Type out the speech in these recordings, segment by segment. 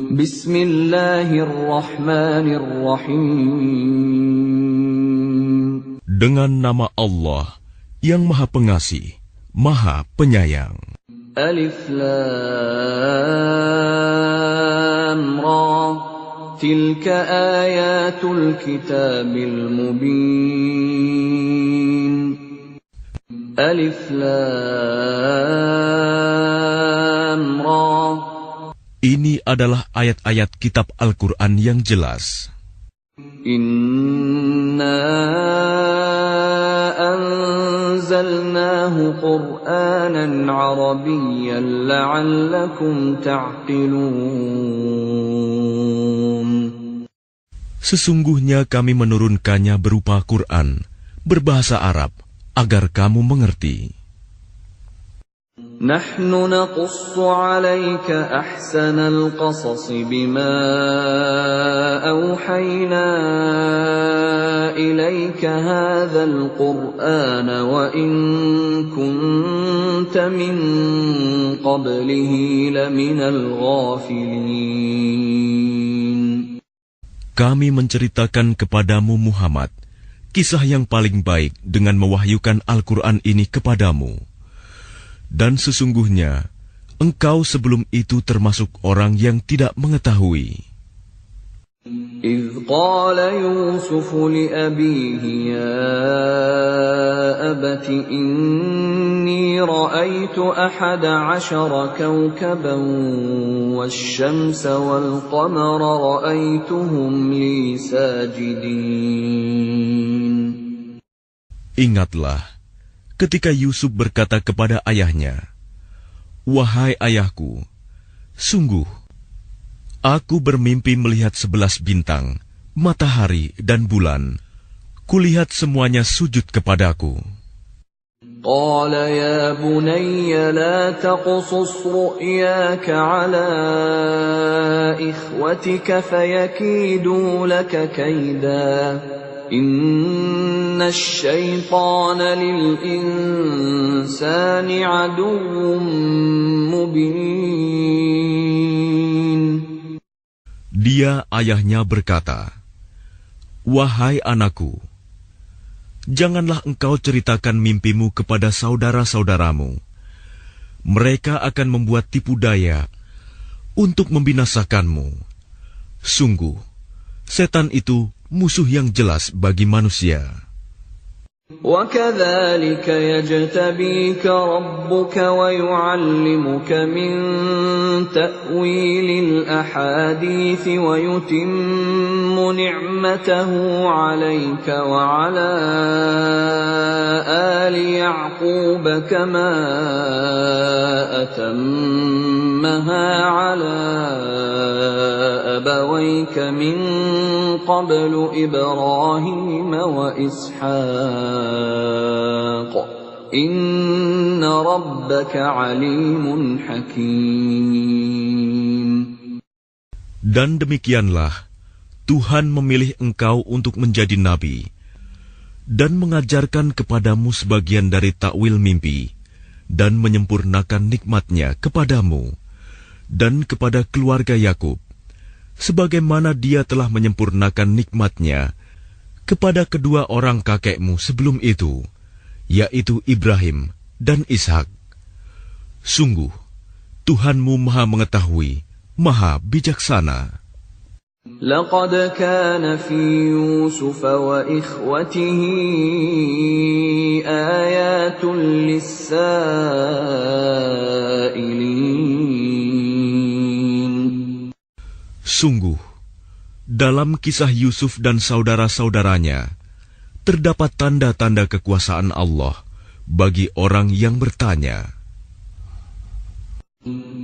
Bismillahirrahmanirrahim. Dengan nama Allah yang Maha Pengasih, Maha Penyayang. Alif Lam Ra. Tilka ayatul kitabil mubin. Alif Lam Ra. Ini adalah ayat-ayat kitab Al-Quran yang jelas. Inna anzalnahu Qur'anan Arabiyyan la'allakum ta'qilun. Sesungguhnya kami menurunkannya berupa Quran, berbahasa Arab, agar kamu mengerti. Nahnu naqussu 'alaika ahsanal qasas bima awhayna ilayka hadzal qur'ana wa in kunta min qablihi laminal ghafilin. Kami menceritakan kepadamu Muhammad kisah yang paling baik dengan mewahyukan Al-Quran ini kepadamu. Dan sesungguhnya, engkau sebelum itu termasuk orang yang tidak mengetahui. إذ قال يوسف لأبيه يا أبت إني رأيت 11 كوكبا والشمس والقمر رأيتهم لي ساجدين. Ingatlah, ketika Yusuf berkata kepada ayahnya, "Wahai ayahku, sungguh, aku bermimpi melihat 11 bintang, matahari dan bulan. Kulihat semuanya sujud kepadaku." قال يا بني لا تقصص رؤياك على إخوتك فيكيدوا لك كيدا إن الشيطان للإنسان عدو مبين. Dia ayahnya berkata, "Wahai anakku, janganlah engkau ceritakan mimpimu kepada saudara-saudaramu. Mereka akan membuat tipu daya untuk membinasakanmu. Sungguh, setan itu musuh yang jelas bagi manusia." وَكَذَلِكَ يَجْتَبِيكَ رَبُّكَ وَيُعَلِّمُكَ مِنْ تَأْوِيلِ الْأَحَادِيثِ وَيُتِمُّ نِعْمَتَهُ عَلَيْكَ وَعَلَى آلِ يَعْقُوبَ كَمَا أَتَمَّهَا عَلَى أَبَوَيْكَ مِنْ قَبْلُ إِبْرَاهِيمَ وَإِسْحَاقَ إِنَّ رَبَّكَ عَلِيمٌ حَكِيمٌ. Dan demikianlah Tuhan memilih engkau untuk menjadi nabi dan mengajarkan kepadamu sebagian dari takwil mimpi dan menyempurnakan nikmatnya kepadamu dan kepada keluarga Yakub, sebagaimana Dia telah menyempurnakan nikmatnya kepada kedua orang kakekmu sebelum itu, yaitu Ibrahim dan Ishak. Sungguh, Tuhanmu Maha Mengetahui, Maha Bijaksana. لقد كان في يوسف وإخوته آيات للسائلين. Sungguh, dalam kisah Yusuf dan saudara-saudaranya, terdapat tanda-tanda kekuasaan Allah bagi orang yang bertanya.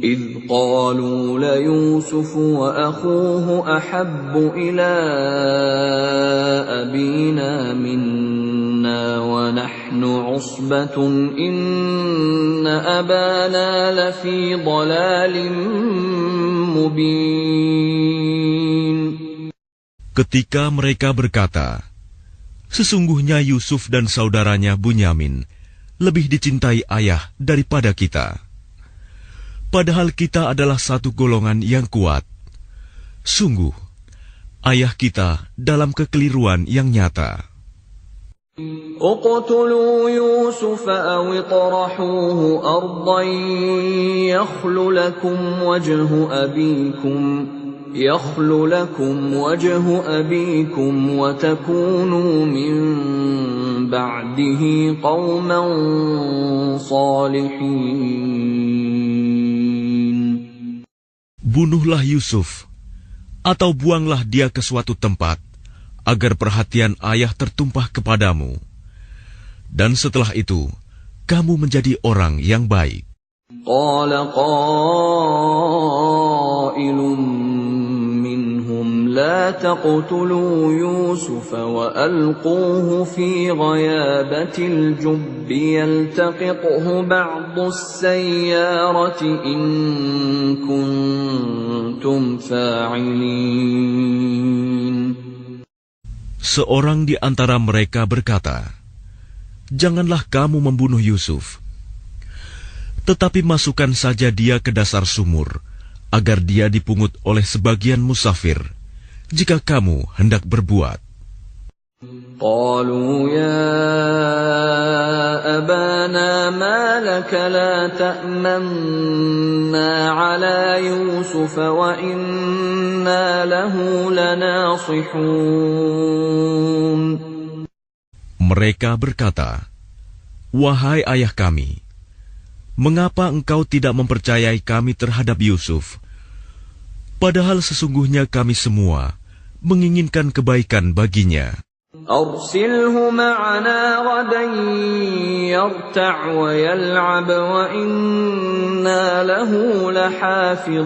إذ قالوا ليوسف وأخوه أحب إلى أبينا منا ونحن عصبة إن أبانا لفي ضلال مبين. Ketika mereka berkata, "Sesungguhnya Yusuf dan saudaranya Bunyamin lebih dicintai ayah daripada kita. Padahal kita adalah satu golongan yang kuat. Sungguh, ayah kita dalam kekeliruan yang nyata. اقتلوا يوسف أو اطرحوه أرضا يخل لكم وجه أبيكم وتكونوا من بعده قوما صالحين. Bunuhlah Yusuf, atau buanglah dia ke suatu tempat, agar perhatian ayah tertumpah kepadamu. Dan setelah itu, kamu menjadi orang yang baik. قال قائل منهم لا تقتلوا يوسف وألقوه في غيابة الجب يلتقطه بعض السيارة إن كنتم فاعلين. Seorang di antara mereka berkata, "Janganlah kamu membunuh Yusuf, tetapi masukkan saja dia ke dasar sumur, agar dia dipungut oleh sebagian musafir, jika kamu hendak berbuat." قالوا يا أبانا ما لك لا تأمنا على يوسف وإنا له لناصحون. Mereka berkata, "Wahai ayah kami, mengapa engkau tidak mempercayai kami terhadap Yusuf? Padahal sesungguhnya kami semua menginginkan kebaikan baginya." أرسله معنا غدا يرتع ويلعب وإنا له لحافظون.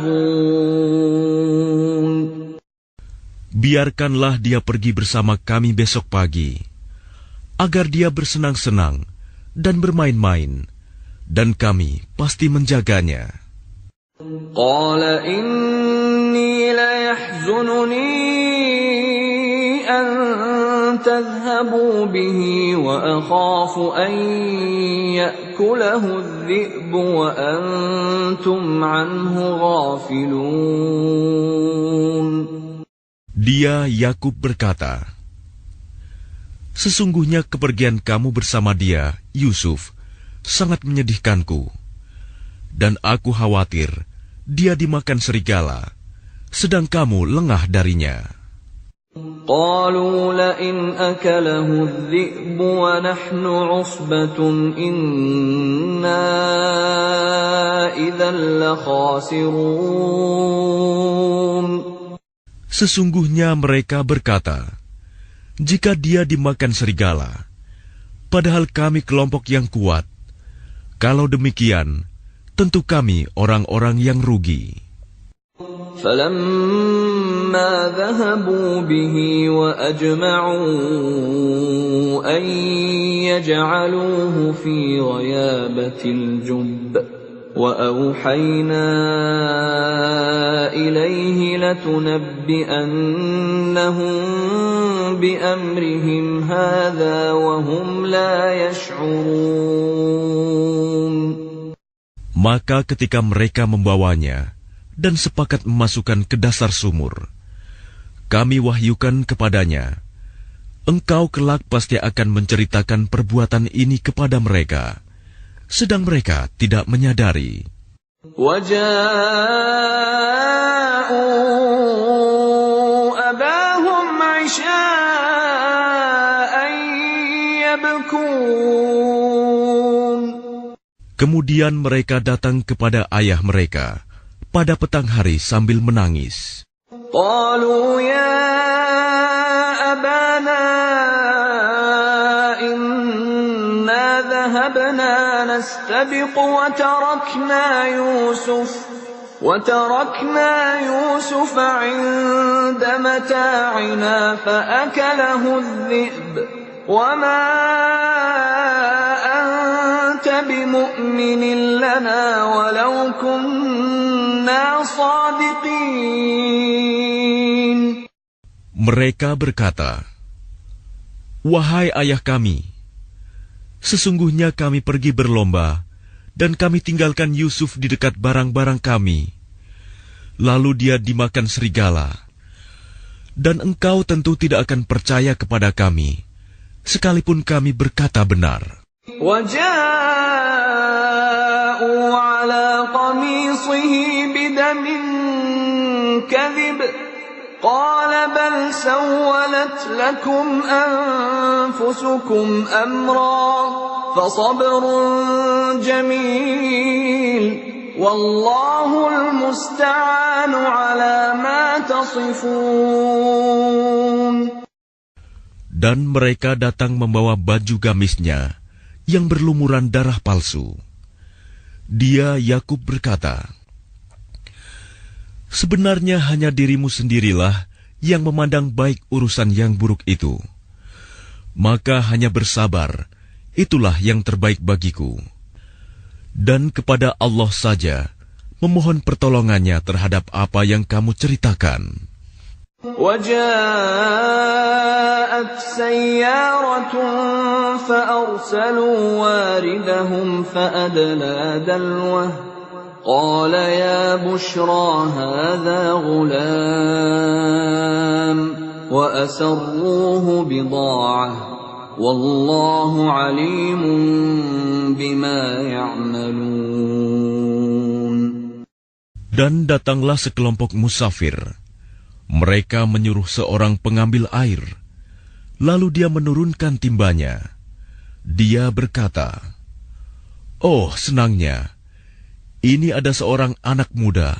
Biarkanlah dia pergi bersama kami besok pagi, agar dia bersenang-senang dan bermain-main, dan kami pasti menjaganya. قال إني ليحزنني أن تذهبوا به وأخاف أن يأكله الذئب وأنتم عنه غافلون. Dia Yakub berkata, "Sesungguhnya kepergian kamu bersama dia, Yusuf, sangat menyedihkanku, dan aku khawatir dia dimakan serigala, sedang kamu lengah darinya." قالوا لئن أكله الذئب ونحن عصبة إنا إذا لخاسرون. Sesungguhnya mereka berkata, "Jika dia dimakan serigala, padahal kami kelompok yang kuat, kalau demikian, tentu kami orang-orang yang rugi." فلما ذهبوا به وأجمعوا أن يجعلوه في غيابة الجب وأوحينا إليه لتنبئنهم بأمرهم هذا وهم لا يشعرون. Maka ketika mereka membawanya dan sepakat memasukkan ke dasar sumur, kami wahyukan kepadanya, "Engkau kelak pasti akan menceritakan perbuatan ini kepada mereka," sedang mereka tidak menyadari. وَجَاءُوا أَبَاهُمْ عِشَاءً يَبْكُونَ. Kemudian mereka datang kepada ayah mereka pada petang hari sambil menangis. قالوا يا أبانا إنا ذهبنا نستبق وتركنا يوسف عند متاعنا فأكله الذئب وما أنت بمؤمن لنا ولو كنا صادقين. Mereka berkata, "Wahai ayah kami, sesungguhnya kami pergi berlomba dan kami tinggalkan Yusuf di dekat barang-barang kami. Lalu dia dimakan serigala, Dan engkau tentu tidak akan percaya kepada kami, sekalipun kami berkata benar. وَجَاءُوا عَلَى قَمِيصِهِ بِدَمٍ كَذِبٍ قَالَ بَلْ سَوَّلَتْ لَكُمْ أَنفُسُكُمْ أَمْرًا فَصَبْرٌ جَمِيلٌ وَاللَّهُ الْمُسْتَعَانُ عَلَى مَا تَصِفُونَ. Dan mereka datang membawa baju gamisnya yang berlumuran darah palsu. Dia, Yakub, berkata, sebenarnya hanya dirimu sendirilah yang memandang baik urusan yang buruk itu. Maka hanya bersabar, itulah yang terbaik bagiku. Dan kepada Allah saja memohon pertolongannya terhadap apa yang kamu ceritakan. وَجَاءَتْ سَيَّارَةٌ فَأَرْسَلُوا وَارِدَهُمْ فَأَدْلَىٰ دَلْوَهُ قَالَ يَا بُشْرَىٰ هَٰذَا غُلَامٌ وَأَسَرُّوهُ بِضَاعَةً وَاللَّهُ عَلِيمٌ بِمَا يَعْمَلُونَ. Dan datanglah sekelompok musafir. Mereka menyuruh seorang pengambil air, lalu dia menurunkan timbanya. Dia berkata, oh senangnya, ini ada seorang anak muda.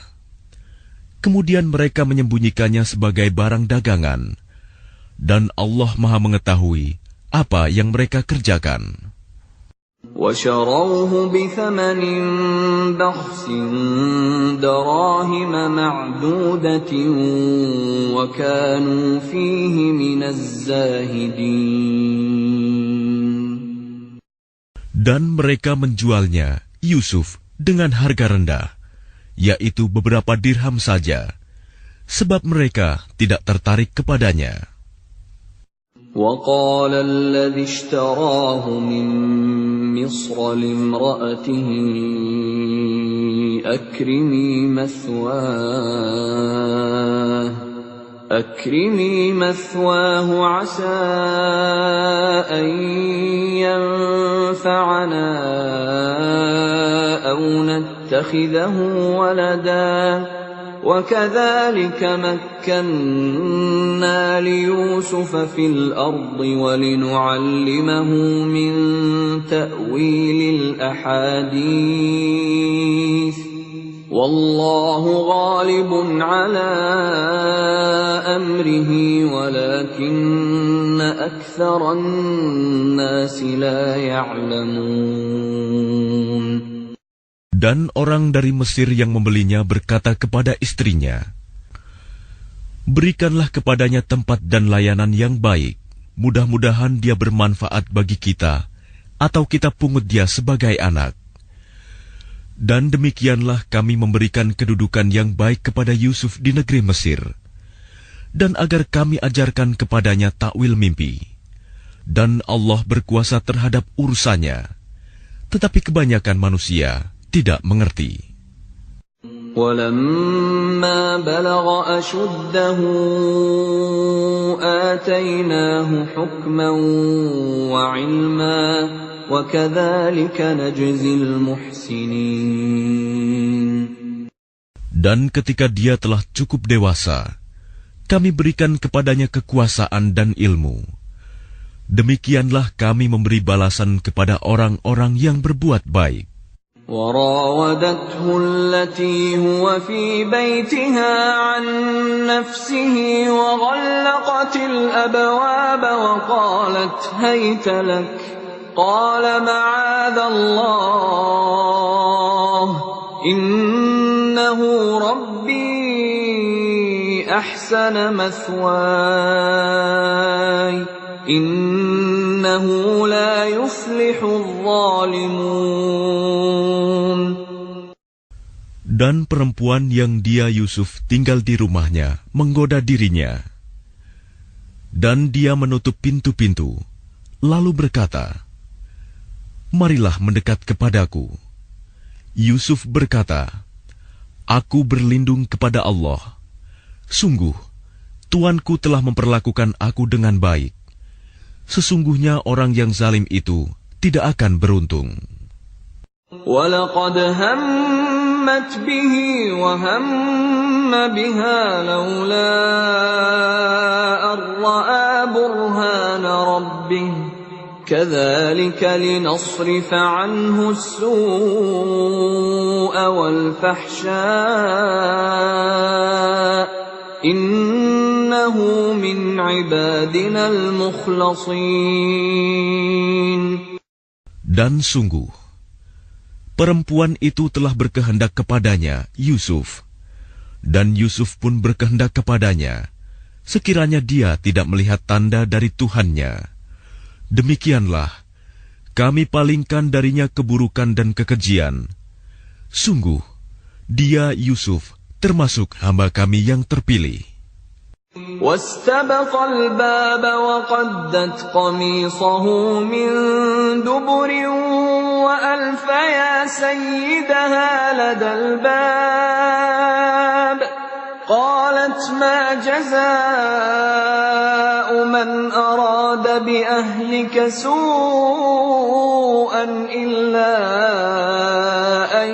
Kemudian mereka menyembunyikannya sebagai barang dagangan, dan Allah Maha mengetahui apa yang mereka kerjakan. وَشَرَوْهُ بِثَمَنٍ بَخْسٍ دَرَاهِمَ مَعْدُودَةٍ وَكَانُوا فِيهِ مِنَ الزَّاهِدِينَ. Dan mereka menjualnya, Yusuf, dengan harga rendah, yaitu beberapa dirham saja, sebab mereka tidak tertarik kepadanya. وَقَالَ الَّذِي اشْتَرَاهُ مِنْ مِصْرَ لِامْرَأَتِهِ أَكْرِمِي مَثْوَاهُ عَسَىٰ أَنْ يَنفَعَنَا أَوْ نَتَّخِذَهُ وَلَدًا وَكَذَلِكَ مَكَّنَّا لِيُوسُفَ فِي الْأَرْضِ وَلِنُعَلِّمَهُ مِنْ تَأْوِيلِ الْأَحَادِيثِ وَاللَّهُ غَالِبٌ عَلَى أَمْرِهِ وَلَكِنَّ أَكْثَرَ النَّاسِ لَا يَعْلَمُونَ. Dan orang dari Mesir yang membelinya berkata kepada istrinya, berikanlah kepadanya tempat dan layanan yang baik, mudah-mudahan dia bermanfaat bagi kita, atau kita pungut dia sebagai anak. Dan demikianlah kami memberikan kedudukan yang baik kepada Yusuf di negeri Mesir, dan agar kami ajarkan kepadanya takwil mimpi. Dan Allah berkuasa terhadap urusannya, tetapi kebanyakan manusia tidak mengerti. وَلَمَّا بَلَغَ أَشُدَّهُ آتَيْنَاهُ حُكْمًا وَعِلْمًا وَكَذَلِكَ نَجْزِي الْمُحْسِنِينَ. Dan ketika dia telah cukup dewasa, kami berikan kepadanya kekuasaan dan ilmu. Demikianlah kami memberi balasan kepada orang-orang yang berbuat baik. وراودته التي هو في بيتها عن نفسه وغلقت الأبواب وقالت هيت لك قال معاذ الله إنه ربي أحسن مثواي إنه لا يفلح الظالمون. Dan perempuan yang dia Yusuf tinggal di rumahnya menggoda dirinya. Dan dia menutup pintu-pintu, lalu berkata, marilah mendekat kepadaku. Yusuf berkata, aku berlindung kepada Allah. Sungguh, Tuanku telah memperlakukan aku dengan baik. Sesungguhnya orang yang zalim itu tidak akan beruntung. وَلَقَدْ هَمَّتْ بِهِ وَهَمَّ بِهَا لَوْلَا أَن رَّأَىٰ بُرْهَانَ رَبِّهِ كَذَٰلِكَ لِنَصْرِفَ عَنْهُ السُّوءَ وَالْفَحْشَاءَ إِنَّهُ مِنْ عِبَادِنَا الْمُخْلَصِينَ. Dan sungguh, perempuan itu telah berkehendak kepadanya, Yusuf. Dan Yusuf pun berkehendak kepadanya, sekiranya dia tidak melihat tanda dari Tuhannya. Demikianlah, kami palingkan darinya keburukan dan kekejian. Sungguh, dia Yusuf termasuk hamba kami yang terpilih. واستبق الباب وقدت قميصه من دبر وألف يا سيدها لدى الباب قالت ما جزاء من أراد بأهلك سوءا إلا أن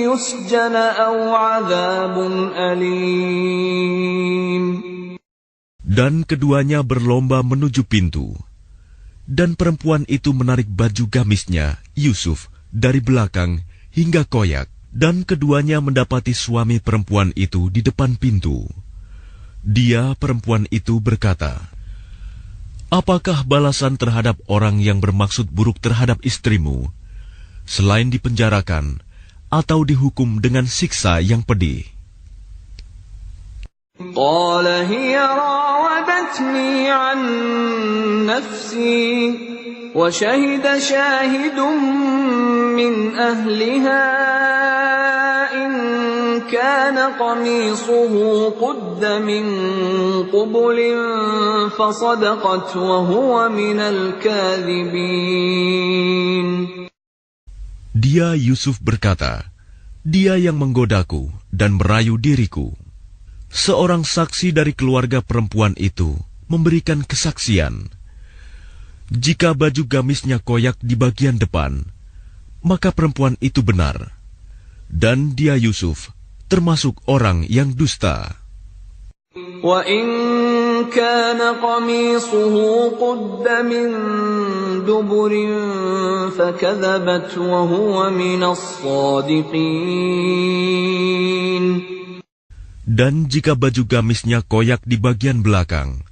يسجن أو عذاب أليم. Dan keduanya berlomba menuju pintu. Dan perempuan itu menarik baju gamisnya, Yusuf, dari belakang hingga koyak. Dan keduanya mendapati suami perempuan itu di depan pintu. Dia, perempuan itu, berkata, "Apakah balasan terhadap orang yang bermaksud buruk terhadap istrimu, selain dipenjarakan atau dihukum dengan siksa yang pedih?" قال هي راودتني عن نفسي وشهد شاهد من أهلها إن كان قميصه قد من قبل فصدقت وهو من الكاذبين. Dia Yusuf berkata, "Dia yang menggodaku dan merayu diriku." Seorang saksi dari keluarga perempuan itu memberikan kesaksian. Jika baju gamisnya koyak di bagian depan, maka perempuan itu benar. Dan dia Yusuf termasuk orang yang dusta. وَإِنْ كَانَ قَمِيصُهُ قُدَّ مِنْ دُبُرٍ فَكَذَبَتْ وَهُوَ مِنَ الصَّادِقِينَ. Dan jika baju gamisnya koyak di bagian belakang,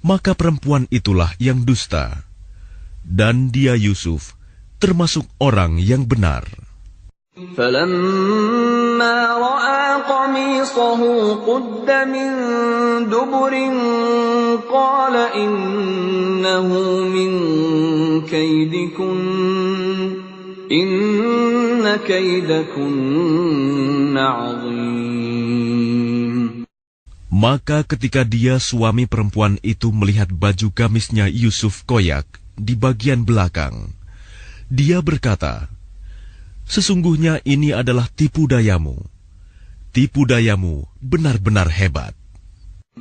maka perempuan itulah yang dusta. Dan dia Yusuf termasuk orang yang benar. فَلَمَّا رَأَى قَمِيصَهُ قُدَّ مِنْ دُبُرٍ قَالَ إِنَّهُ مِنْ كَيْدِكُنَّ إِنَّ كَيْدَكُنَّ عَظِيمٌ. Maka ketika dia suami perempuan itu melihat baju gamisnya Yusuf koyak di bagian belakang, dia berkata, "Sesungguhnya ini adalah tipu dayamu. Tipu dayamu benar-benar hebat."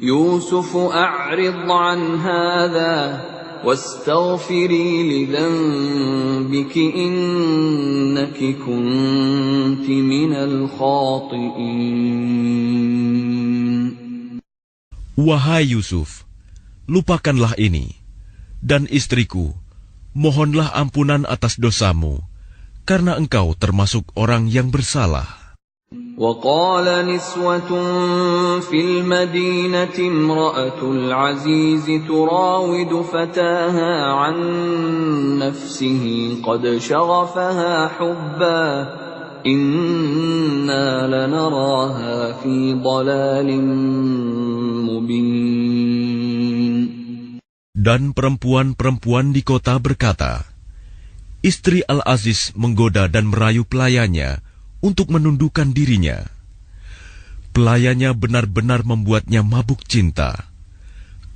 يوسف أعرض عن هذا واستغفري لذنبك إنك كنت من الخاطئين. Wahai Yusuf, lupakanlah ini, dan istriku, mohonlah ampunan atas dosamu, karena engkau termasuk orang yang bersalah. وقال نسوة في المدينة امرأة العزيز تراود فتاها عن نفسه قد شغفها حبا إنا لنراها في ضلال مبين. Dan perempuan-perempuan di kota berkata, "Istri Al-Aziz menggoda dan merayu pelayannya untuk menundukkan dirinya. Pelayannya benar-benar membuatnya mabuk cinta.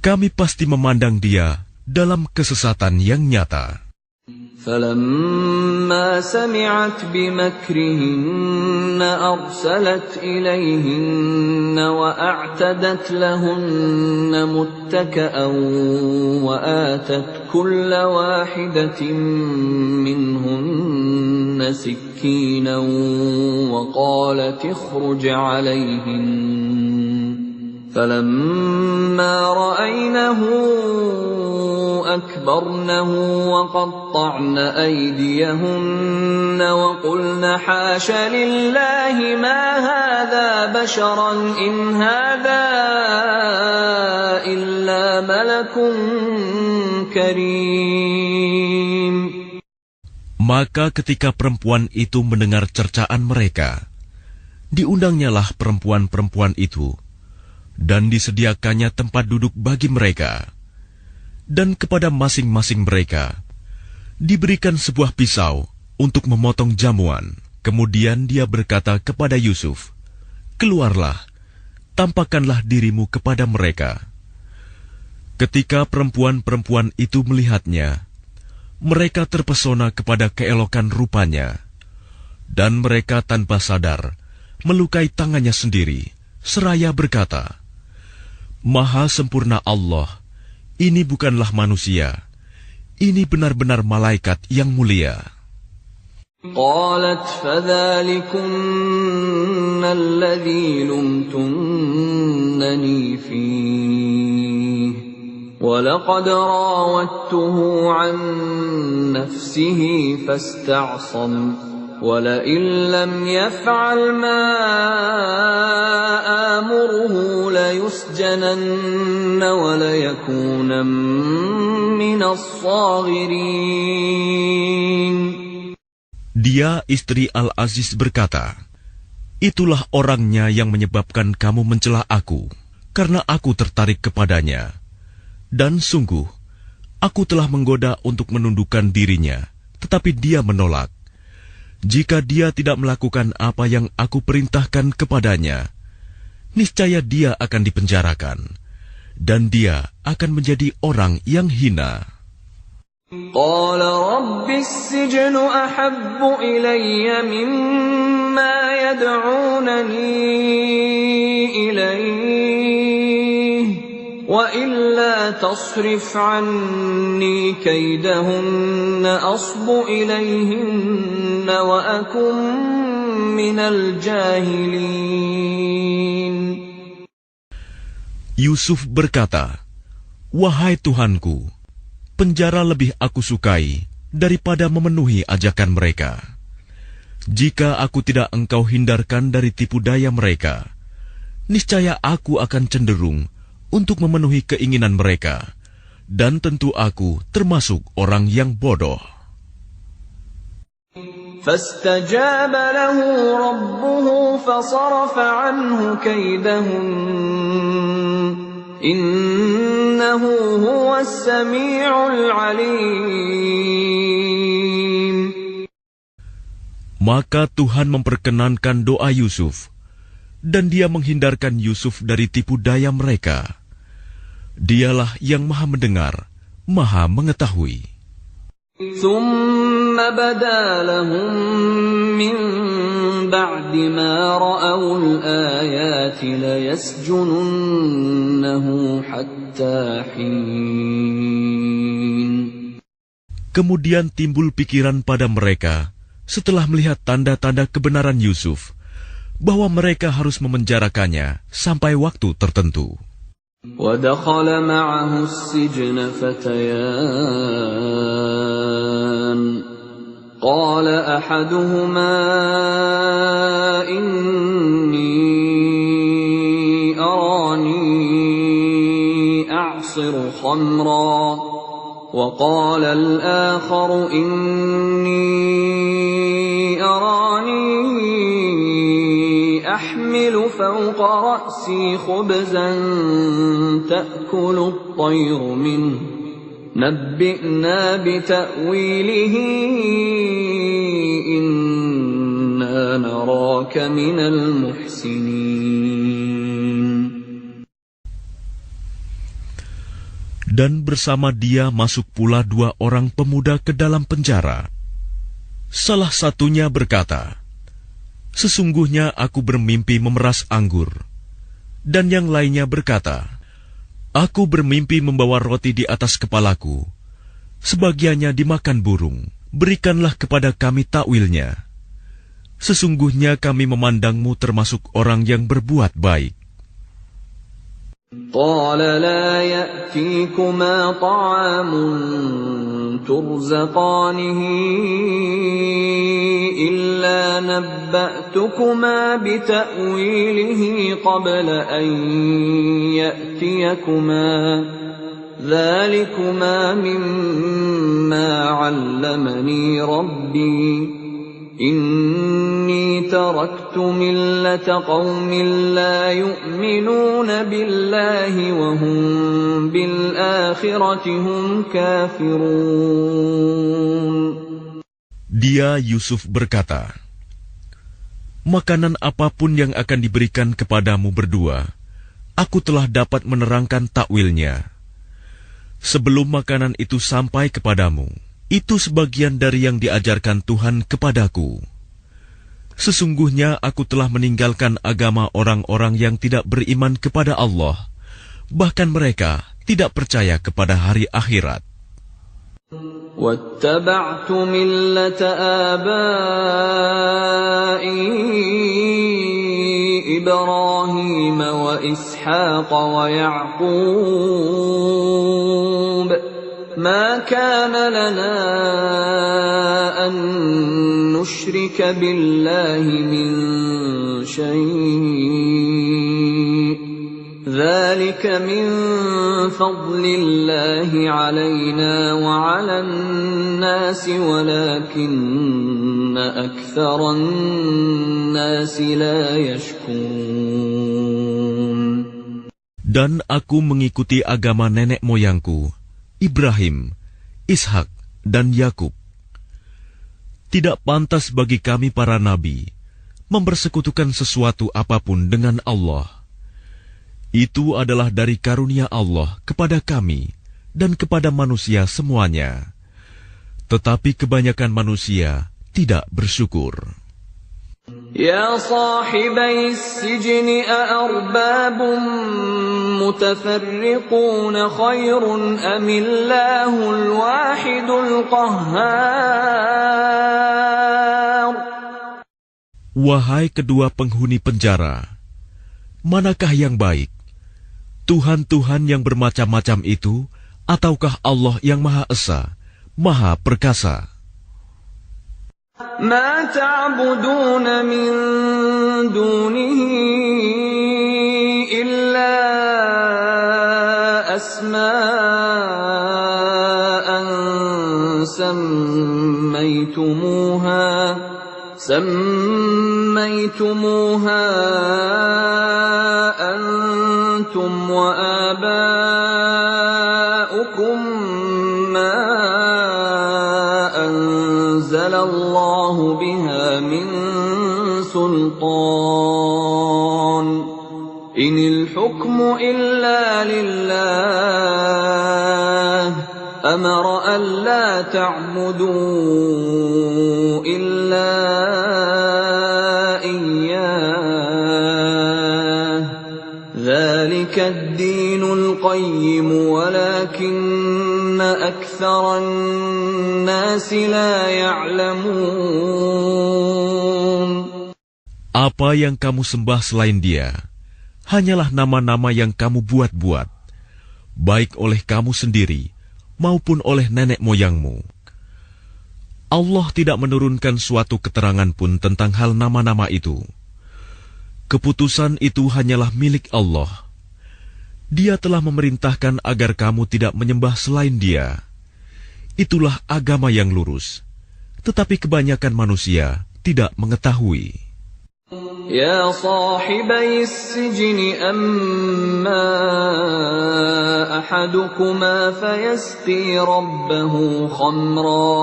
Kami pasti memandang dia dalam kesesatan yang nyata." فلما سمعت بمكرهن أرسلت إليهن وأعتدت لهن متكأ وآتت كل واحدة منهن سكينا وقالت اخرج عليهن فلما رأينه أكبرنه وقطعن أيديهن وقلن حاش لله ما هذا بشرا إن هذا إلا ملك كريم. Maka ketika perempuan itu mendengar cercaan mereka, diundangnyalah perempuan-perempuan itu, dan disediakannya tempat duduk bagi mereka. Dan kepada masing-masing mereka diberikan sebuah pisau untuk memotong jamuan. Kemudian dia berkata kepada Yusuf, "Keluarlah, tampakkanlah dirimu kepada mereka." Ketika perempuan-perempuan itu melihatnya, mereka terpesona kepada keelokan rupanya, dan mereka tanpa sadar melukai tangannya sendiri, seraya berkata, "Maha sempurna Allah, ini bukanlah manusia, ini benar-benar malaikat yang mulia." قالت فذلكن الذي لمتنني فيه ولقد راودته عن نفسه فاستعصم ولئن لم يفعل ما آمره ليسجنن وليكونا من الصاغرين. Dia, istri Al-Aziz, berkata, "Itulah orangnya yang menyebabkan kamu mencela aku, karena aku tertarik kepadanya. Dan sungguh, aku telah menggoda untuk menundukkan dirinya, tetapi dia menolak. Jika dia tidak melakukan apa yang aku perintahkan kepadanya, niscaya dia akan dipenjarakan, dan dia akan menjadi orang yang hina." قال رب السجن أحب إلي مما يدعونني إليه وإلا تصرف عني كيدهن أصب إليهن وأكن من الجاهلين. Yusuf berkata, "Wahai Tuhanku, penjara lebih aku sukai daripada memenuhi ajakan mereka. Jika aku tidak engkau hindarkan dari tipu daya mereka, niscaya aku akan cenderung untuk memenuhi keinginan mereka, dan tentu aku termasuk orang yang bodoh." فاستجاب له ربه فصرف عنه كيدهن إنه هو السميع العليم. Maka Tuhan memperkenankan doa Yusuf, dan dia menghindarkan Yusuf dari tipu daya mereka. Dialah yang maha mendengar, maha mengetahui. ثم بدا لهم من بعد ما رأوا الآيات ليسجننه حتى حين. Kemudian timbul pikiran pada mereka setelah melihat tanda-tanda kebenaran Yusuf, bahwa mereka harus memenjarakannya sampai waktu tertentu. ودخل معه السجن فتيان قال أحدهما إني أراني أعصر خمرا وقال الآخر إني أراني أحمل فوق رأسي خبزا تأكل الطير منه نبئنا بتأويله إنا نراك من المحسنين. Dan bersama dia masuk pula 2 orang pemuda ke dalam penjara. Salah satunya berkata, "Sesungguhnya aku bermimpi memeras anggur." Dan yang lainnya berkata, "Aku bermimpi membawa roti di atas kepalaku. Sebagiannya dimakan burung. Berikanlah kepada kami takwilnya. Sesungguhnya kami memandangmu termasuk orang yang berbuat baik." قال لا يأتيكما طعام ترزقانه إلا نبأتكما بتأويله قبل أن يأتيكما ذلكما مما علمني ربي إني تركت ملة قوم لا يؤمنون بالله وهم بالآخرة هم كافرون. Dia Yusuf berkata, "Makanan apapun yang akan diberikan kepadamu berdua, aku telah dapat menerangkan takwilnya. Sebelum makanan itu sampai kepadamu, itu sebagian dari yang diajarkan Tuhan kepadaku. Sesungguhnya aku telah meninggalkan agama orang-orang yang tidak beriman kepada Allah, bahkan mereka tidak percaya kepada hari akhirat." وَاتَّبَعْتُ مِلَّةَ آبَائِي إِبْرَاهِيمَ وَإِسْحَاقَ وَيَعْقُوبَ مَا كَانَ لَنَا أَن نُّشْرِكَ بِاللَّهِ مِن شَيْءٍ ذَلِكَ مِن فَضْلِ اللَّهِ عَلَيْنَا وَعَلَى النَّاسِ وَلَكِنَّ أَكْثَرَ النَّاسِ لَا يَشْكُرُونَ. Dan aku mengikuti agama nenek moyangku, Ibrahim, Ishak, dan Yakub. Tidak pantas bagi kami para nabi mempersekutukan sesuatu apapun dengan Allah. Itu adalah dari karunia Allah kepada kami dan kepada manusia semuanya. Tetapi kebanyakan manusia tidak bersyukur. يا صاحبي السجن أأرباب متفرقون خير أم الله الواحد القهار. Wahai kedua penghuni penjara, manakah yang baik? Tuhan-Tuhan yang bermacam-macam itu, ataukah Allah yang Maha Esa, Maha Perkasa? ما تعبدون من دونه إلا أسماء سميتموها أنتم وآباؤكم ما أنزل الله بها من سلطان إن الحكم إلا لله أمر ألا تعبدوا إلا إياه ذلك الدين القيم ولكن أكثر الناس لا يعلمون. Apa yang kamu sembah selain Dia hanyalah nama-nama yang kamu buat-buat, baik oleh kamu sendiri maupun oleh nenek moyangmu. Allah tidak menurunkan suatu keterangan pun tentang hal nama-nama itu. Keputusan itu hanyalah milik Allah. Dia telah memerintahkan agar kamu tidak menyembah selain Dia. Itulah agama yang lurus, tetapi kebanyakan manusia tidak mengetahui. يا صاحبي السجن أما أحدكما فيسقي ربه خمرا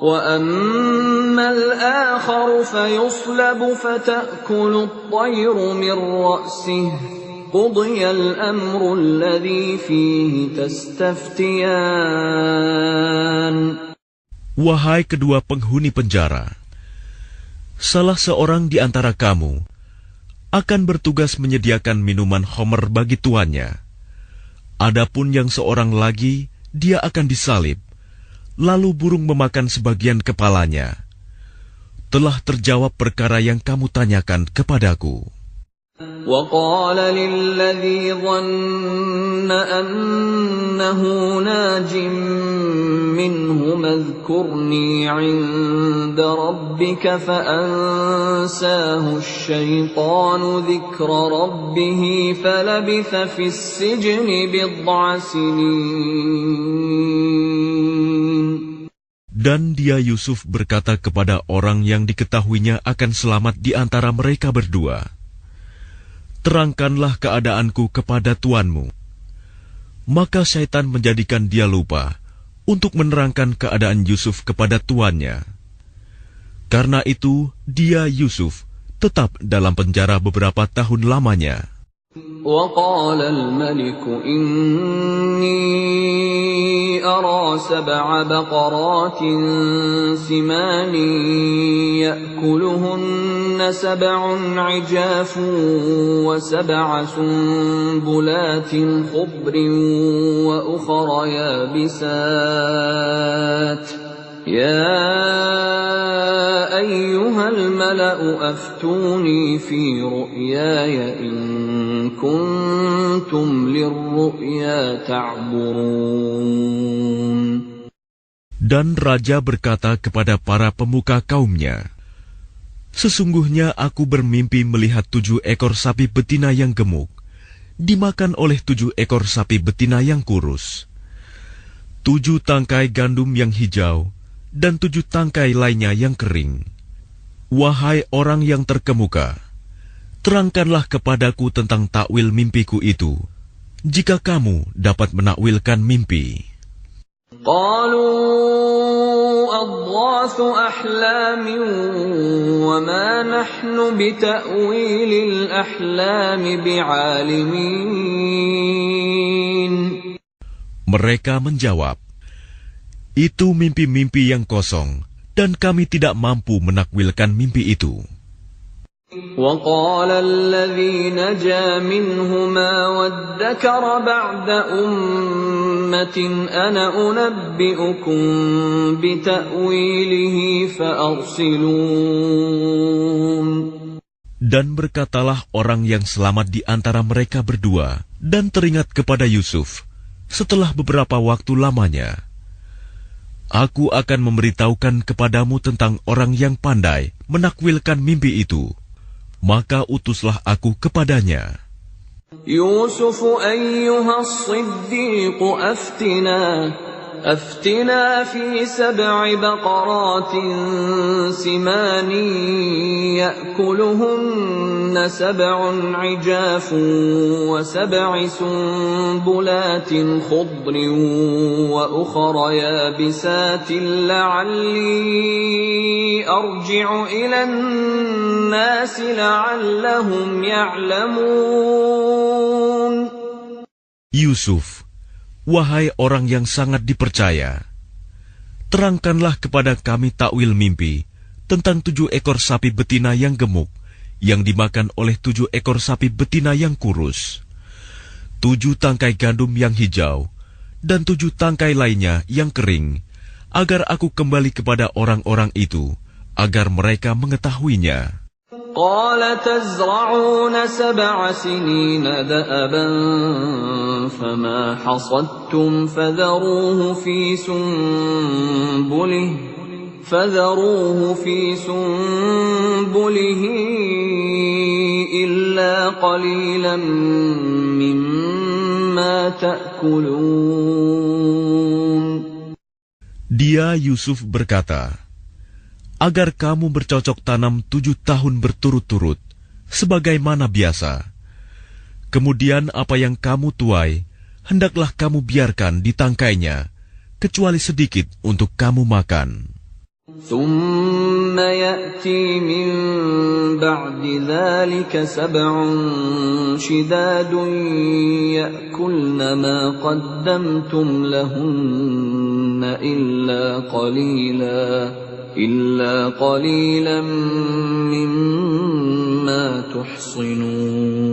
وأما الآخر فيصلب فتأكل الطير من رأسه قضي الأمر الذي فيه تستفتيان. Wahai kedua penghuni penjara, salah seorang di antara kamu akan bertugas menyediakan minuman khamr bagi tuannya. Adapun yang seorang lagi, dia akan disalib, lalu burung memakan sebagian kepalanya. Telah terjawab perkara yang kamu tanyakan kepadaku. وقال للذي ظن أنه ناج منهم اذكرني عند ربك فأنساه الشيطان ذكر ربه فلبث في السجن بضع سنين. Dan dia Yusuf berkata kepada orang yang diketahuinya akan selamat di antara mereka berdua, terangkanlah keadaanku kepada tuanmu. Maka syaitan menjadikan dia lupa untuk menerangkan keadaan Yusuf kepada tuannya. Karena itu, dia Yusuf tetap dalam penjara beberapa tahun lamanya. وقال الملك إني أرى 7 بقرات سمان يأكلهن 7 عجاف و7 سنبلات خضر وأخر يابسات يا أيها الملأ أفتوني في رؤياي إن كنتم للرؤيا تعبرون. Dan raja berkata kepada para pemuka kaumnya, sesungguhnya aku bermimpi melihat 7 ekor sapi betina yang gemuk dimakan oleh 7 ekor sapi betina yang kurus, 7 tangkai gandum yang hijau, dan 7 tangkai lainnya yang kering. Wahai orang yang terkemuka, terangkanlah kepadaku tentang takwil mimpiku itu, jika kamu dapat menakwilkan mimpi. قالوا أضغاث أحلام وما نحن بتأويل الأحلام بعالمين. Mereka menjawab, itu mimpi-mimpi yang kosong, dan kami tidak mampu menakwilkan mimpi itu. وقال الذي نجا منهما وادكر بعد أمة أنا أنبئكم بتأويله فأرسلون. Dan berkatalah orang yang selamat di antara mereka berdua dan teringat kepada Yusuf setelah beberapa waktu lamanya. Aku akan memberitahukan kepadamu tentang orang yang pandai menakwilkan mimpi itu. Maka utuslah aku kepadanya. Yusuf ayyuha as-siddiq aftina fi 7 baqaratin simanin ya'kuluhunna 7 'ijafun wa 7 sunbulatin khudrin wa ukhra yabisatin la'alli arji'u ila an-nas la'allahum ya'lamun. Yusuf, wahai orang yang sangat dipercaya, terangkanlah kepada kami takwil mimpi tentang 7 ekor sapi betina yang gemuk yang dimakan oleh 7 ekor sapi betina yang kurus, 7 tangkai gandum yang hijau, dan 7 tangkai lainnya yang kering, agar aku kembali kepada orang-orang itu, agar mereka mengetahuinya. قال تزرعون 7 سنين دأبا فما حصدتم فذروه في سنبله إلا قليلا مما تأكلون. Dia Yusuf berkata, agar kamu bercocok tanam 7 tahun berturut-turut, sebagaimana biasa. Kemudian apa yang kamu tuai, hendaklah kamu biarkan di tangkainya, kecuali sedikit untuk kamu makan. ثم يأتي من بعد ذلك 7 شداد يأكلن ما قدمتم لهن إلا قليلا مما تحصنون.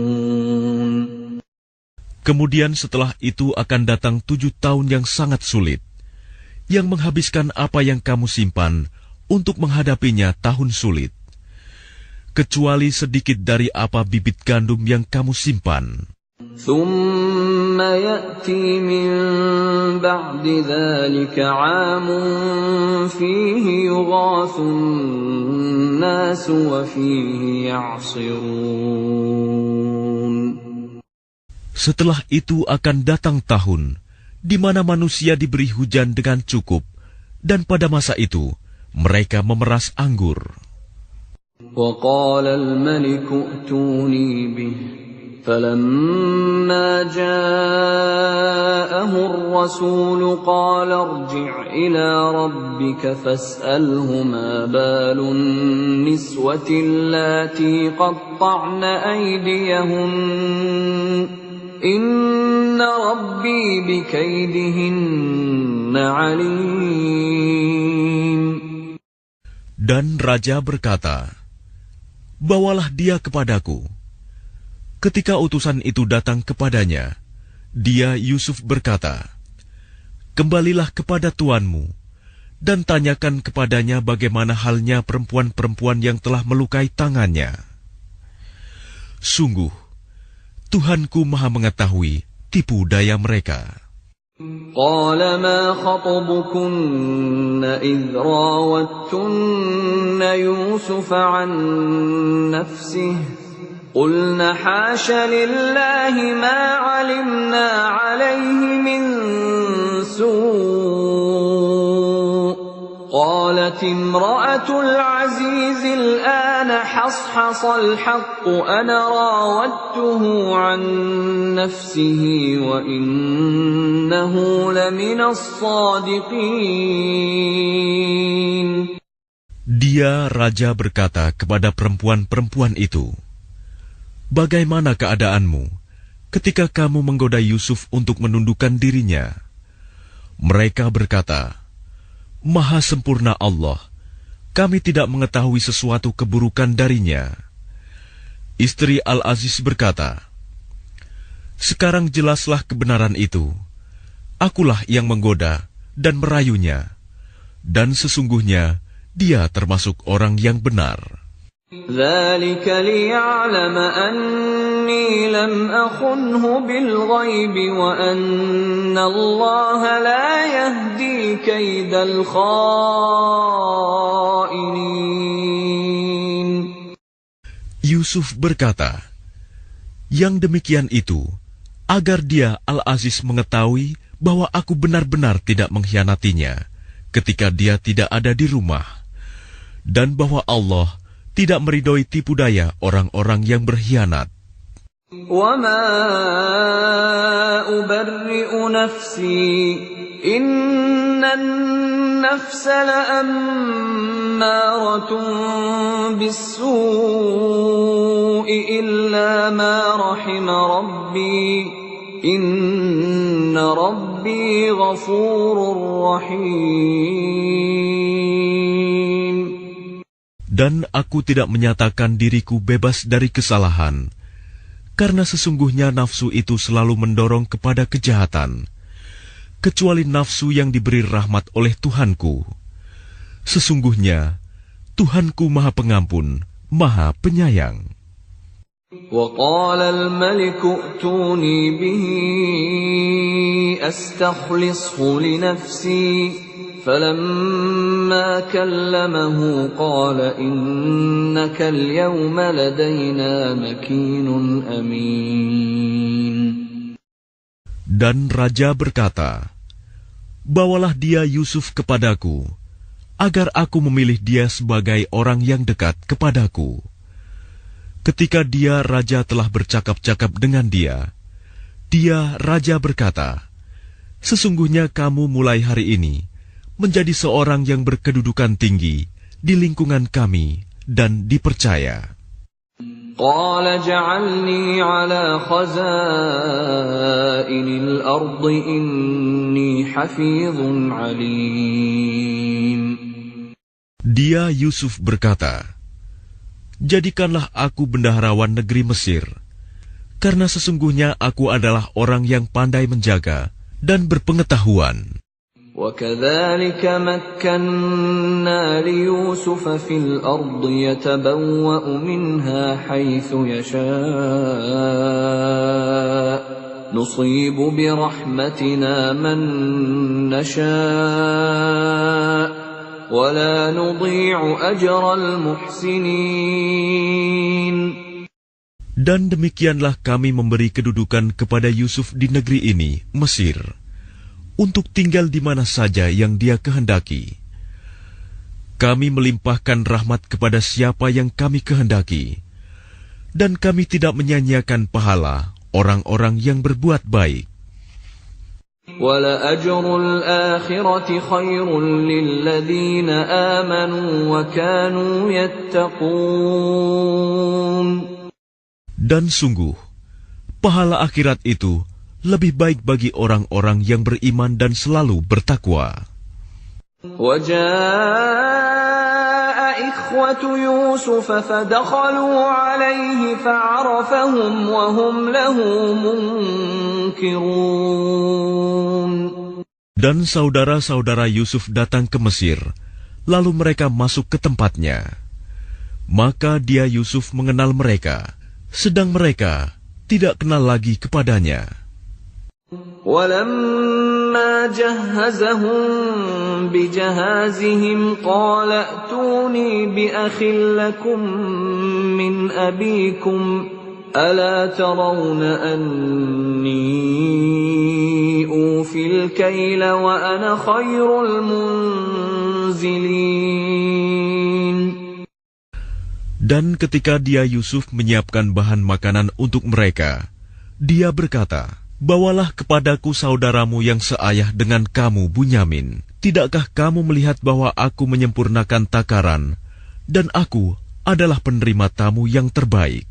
Kemudian setelah itu akan datang 7 tahun yang sangat sulit, yang menghabiskan apa yang kamu simpan untuk menghadapinya tahun sulit, kecuali sedikit dari apa bibit gandum yang kamu simpan. ثم يأتي من بعد ذلك عام فيه يغاث الناس وفيه يعصرون. Setelah itu akan datang tahun di mana manusia diberi hujan dengan cukup, dan pada masa itu mereka memeras anggur. وقال الملك ائتوني به فلما جاءه الرسول قال ارجع إلى ربك فاسأله ما بال النسوة اللاتي قطعن أيديهن إن ربي بكيدهن عليم. Dan raja berkata, "Bawalah dia kepadaku." Ketika utusan itu datang kepadanya, dia Yusuf berkata, "Kembalilah kepada tuanmu dan tanyakan kepadanya bagaimana halnya perempuan-perempuan yang telah melukai tangannya. Sungguh, Tuhanku Maha mengetahui tipu daya mereka." قال ما خطبكن إذ راوتن يوسف عن نفسه قلنا حاش لله ما علمنا عليه من سوء قالت امرأة العزيز الآن حصحص الحق أنا راودته عن نفسه وإنه لمن الصادقين. Dia raja berkata kepada perempuan-perempuan itu, "Bagaimana keadaanmu ketika kamu menggoda Yusuf untuk menundukkan dirinya?" Mereka berkata, "Maha sempurna Allah, kami tidak mengetahui sesuatu keburukan darinya." Istri Al-Aziz berkata, "Sekarang jelaslah kebenaran itu. Akulah yang menggoda dan merayunya, dan sesungguhnya dia termasuk orang yang benar." ذلك ليعلم أني لم أخنه بالغيب وأن الله لا يهدي كيد الخائنين. Yusuf berkata, "Yang demikian itu agar dia Al-Aziz mengetahui bahwa aku benar-benar tidak mengkhianatinya ketika dia tidak ada di rumah, dan bahwa Allah tidak meridhoi tipu daya orang-orang yang berkhianat." وَمَا أُبَرِّئُ نَفْسِي إِنَّ النَّفْسَ لَأَمَّارَةٌ بِالسُّوءِ إِلَّا مَا رَحِمَ رَبِّي إِنَّ رَبِّي غَفُورٌ رَّحِيمٌ. Dan aku tidak menyatakan diriku bebas dari kesalahan, karena sesungguhnya nafsu itu selalu mendorong kepada kejahatan, kecuali nafsu yang diberi rahmat oleh Tuhanku. Sesungguhnya Tuhanku Maha Pengampun, Maha Penyayang. وقال الملك ائتوني به أستخلصه لنفسي فلما كلمه قال إنك اليوم لدينا مكين أمين. Dan raja berkata, "Bawalah dia Yusuf kepadaku, agar aku memilih dia sebagai orang yang dekat kepadaku." Ketika dia raja telah bercakap-cakap dengan dia raja berkata, "Sesungguhnya kamu mulai hari ini menjadi seorang yang berkedudukan tinggi di lingkungan kami dan dipercaya. قال اجعلني على خزائن الأرض إني حفيظ عليم. Dia Yusuf berkata, jadikanlah aku bendaharawan negeri Mesir, karena sesungguhnya aku adalah orang yang pandai menjaga dan berpengetahuan. وكذلك مكنا ليوسف في الأرض يتبوأ منها حيث يشاء نصيب برحمتنا من نشاء ولا نضيع أجر المحسنين. Dan demikianlah kami memberi kedudukan kepada Yusuf di negeri ini, Mesir, untuk tinggal di mana saja yang dia kehendaki. Kami melimpahkan rahmat kepada siapa yang kami kehendaki, dan kami tidak menyanyiakan pahala orang-orang yang berbuat baik. وَلَأَجْرُ الْآخِرَةِ خَيْرٌ لِلَّذِينَ آمَنُوا وَكَانُوا يَتَّقُونَ. Dan sungguh, pahala akhirat itu lebih baik bagi orang-orang yang beriman dan selalu bertakwa. وَجَاءَ إِخْوَةُ يُوسُفَ فَدَخَلُوا عَلَيْهِ فَعَرَفَهُمْ وَهُمْ لَهُ مُنكِرُونَ. Dan saudara-saudara Yusuf datang ke Mesir, lalu mereka masuk ke tempatnya. Maka dia Yusuf mengenal mereka, sedang mereka tidak kenal lagi kepadanya. وَلَمَّا جَهَّزَهُم بِجَهَازِهِمْ قَالَ ائْتُونِي بِأَخٍ لَّكُم مِّنْ أَبِيكُمْ أَلَا تَرَوْنَ أَنِّي أُوفِي الْكَيْلَ وَأَنَا خَيْرُ الْمُنزِلِينَ. Dan ketika dia Yusuf menyiapkan bahan makanan untuk mereka, dia berkata, bawalah kepadaku saudaramu yang seayah dengan kamu, Bunyamin. Tidakkah kamu melihat bahwa aku menyempurnakan takaran, dan aku adalah penerima tamu yang terbaik?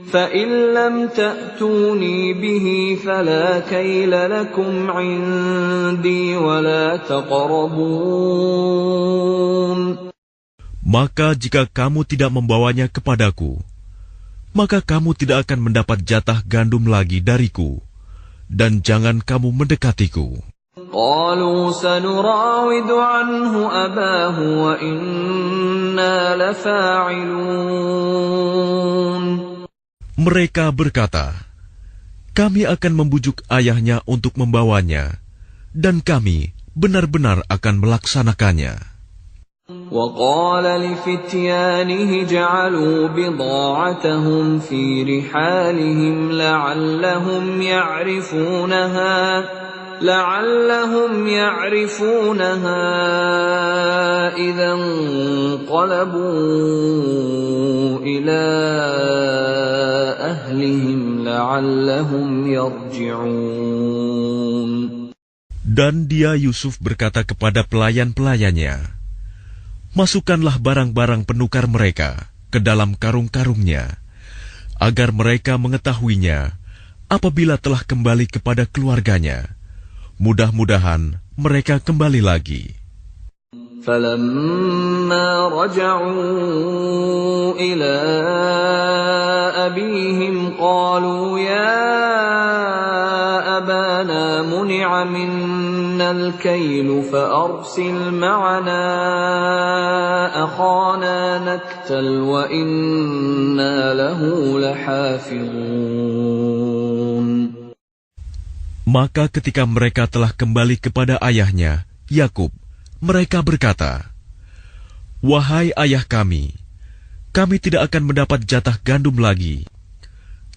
فَإِن لَّمْ تَأْتُونِي بِهِ فَلَا كَيْلَ لَكُمْ عِندِي وَلَا تَقْرَبُونَ. Maka jika kamu tidak membawanya kepadaku, maka kamu tidak akan mendapat jatah gandum lagi dariku, dan jangan kamu mendekatiku. قَالُوا سَنُرَاوِدُ عَنْهُ أَبَاهُ وَإِنَّا لَفَاعِلُونَ. Mereka berkata, kami akan membujuk ayahnya untuk membawanya, dan kami benar-benar akan melaksanakannya. وَقَالَ لِفِتْيَانِهِ جَعَلُوا بِضَاعَتَهُمْ فِي رِحَالِهِمْ لَعَلَّهُمْ يَعْرِفُونَهَا إِذَا انقَلَبُوا إِلَى أَهْلِهِمْ لَعَلَّهُمْ يَرْجِعُونَ. Dan dia Yusuf berkata kepada pelayan-pelayannya, masukkanlah barang-barang penukar mereka ke dalam karung-karungnya, agar mereka mengetahuinya apabila telah kembali kepada keluarganya. Mudah-mudahan mereka kembali lagi. فَلَمَّا رَجَعُوا إِلَى أَبِيهِمْ قَالُوا يَا أَبَانَا مُنِعَ مِنَّا الْكَيْلُ فَأَرْسِلْ مَعَنَا أَخَانَا نَكْتَلْ وَإِنَّا لَهُ لَحَافِظُونَ. Maka ketika mereka telah kembali kepada ayahnya, Yakub, mereka berkata, wahai ayah kami tidak akan mendapat jatah gandum lagi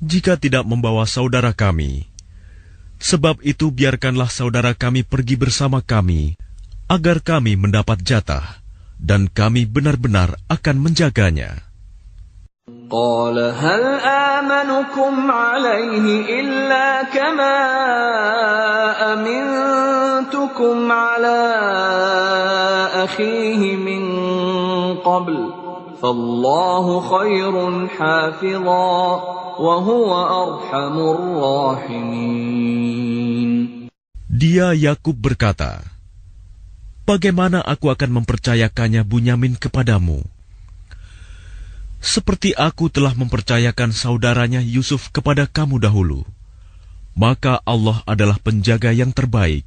jika tidak membawa saudara kami. Sebab itu biarkanlah saudara kami pergi bersama kami, agar kami mendapat jatah, dan kami benar-benar akan menjaganya. قال هل آمنكم عليه إلا كما أمنتكم على أخيه من قبل فالله خير حافظا وهو أرحم الراحمين. Dia Yakub berkata, bagaimana aku akan mempercayakannya Bunyamin kepadamu? Seperti aku telah mempercayakan saudaranya Yusuf kepada kamu dahulu. Maka Allah adalah penjaga yang terbaik,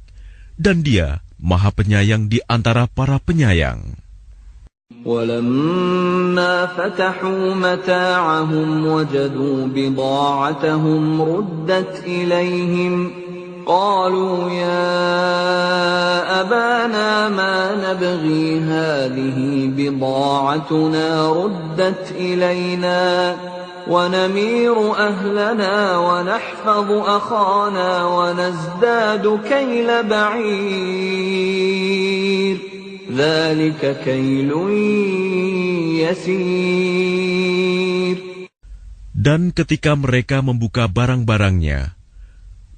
dan Dia Maha Penyayang di antara para penyayang. وَلَمَّا فَتَحُوا مَتَاعَهُمْ وَجَدُوا بِضَاعَتَهُمْ رُدَّتْ إِلَيْهِمْ قَالُوا يَا أَبَانَا مَا نَبْغِي هَٰذِهِ بِضَاعَتُنَا رُدَّتْ إِلَيْنَا وَنَمِيرُ أَهْلَنَا وَنَحْفَظُ أَخَانَا وَنَزْدَادُ كَيْلَ بَعِيرٍ ذَلِكَ كَيْلٌ يَسِيرٌ. Dan ketika mereka membuka barang-barangnya,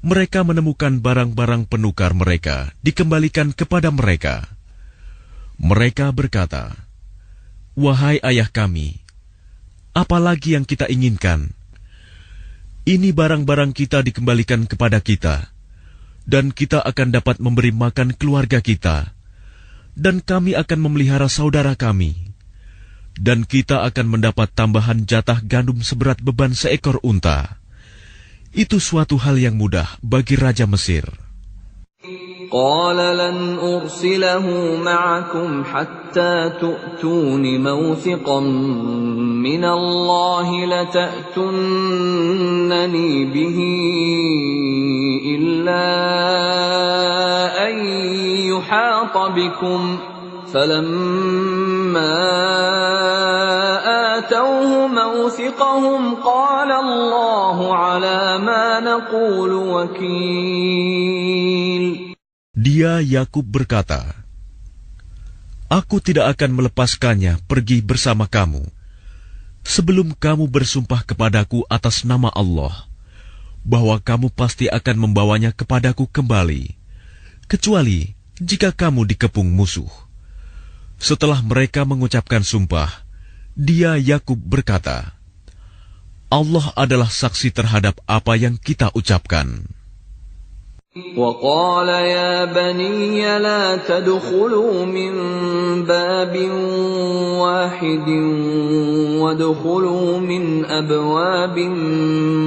mereka menemukan barang-barang penukar mereka dikembalikan kepada mereka. Mereka berkata, wahai ayah kami, apalagi yang kita inginkan? Ini barang-barang kita dikembalikan kepada kita, dan kita akan dapat memberi makan keluarga kita, dan kami akan memelihara saudara kami, dan kita akan mendapat tambahan jatah gandum seberat beban seekor unta. Itu suatu hal yang mudah bagi Raja Mesir. قال لن أرسله معكم حتى تؤتون موثقا من الله لتأتونني به إلا أن يحاط بكم فلما آتوه موثقهم قال الله على ما نقول وكيل. Dia Yakub berkata, aku tidak akan melepaskannya pergi bersama kamu sebelum kamu bersumpah kepadaku atas nama Allah bahwa kamu pasti akan membawanya kepadaku kembali, kecuali jika kamu dikepung musuh. Setelah mereka mengucapkan sumpah, dia Yakub berkata, Allah adalah saksi terhadap apa yang kita ucapkan. وقال يا بني لا تدخلوا من باب واحد وادخلوا من أبواب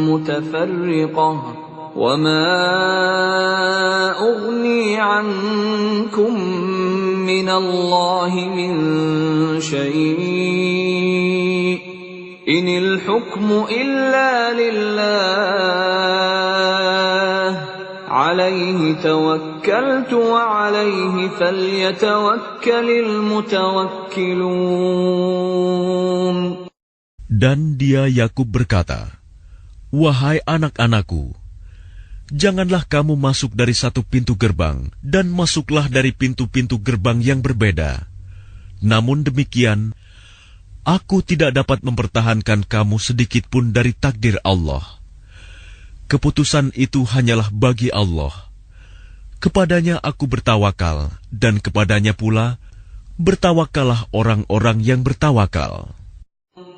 متفرقة وما أغني عنكم من الله من شيء إن الحكم إلا لله عليه توكلت وعليه فليتوكل المتوكلون. Dan dia Yakub berkata, wahai anak-anakku, janganlah kamu masuk dari satu pintu gerbang dan masuklah dari pintu-pintu gerbang yang berbeda. Namun demikian, aku tidak dapat mempertahankan kamu sedikit pun dari takdir Allah. Keputusan itu hanyalah bagi Allah. Kepadanya aku bertawakal, dan kepadanya pula bertawakallah orang-orang yang bertawakal.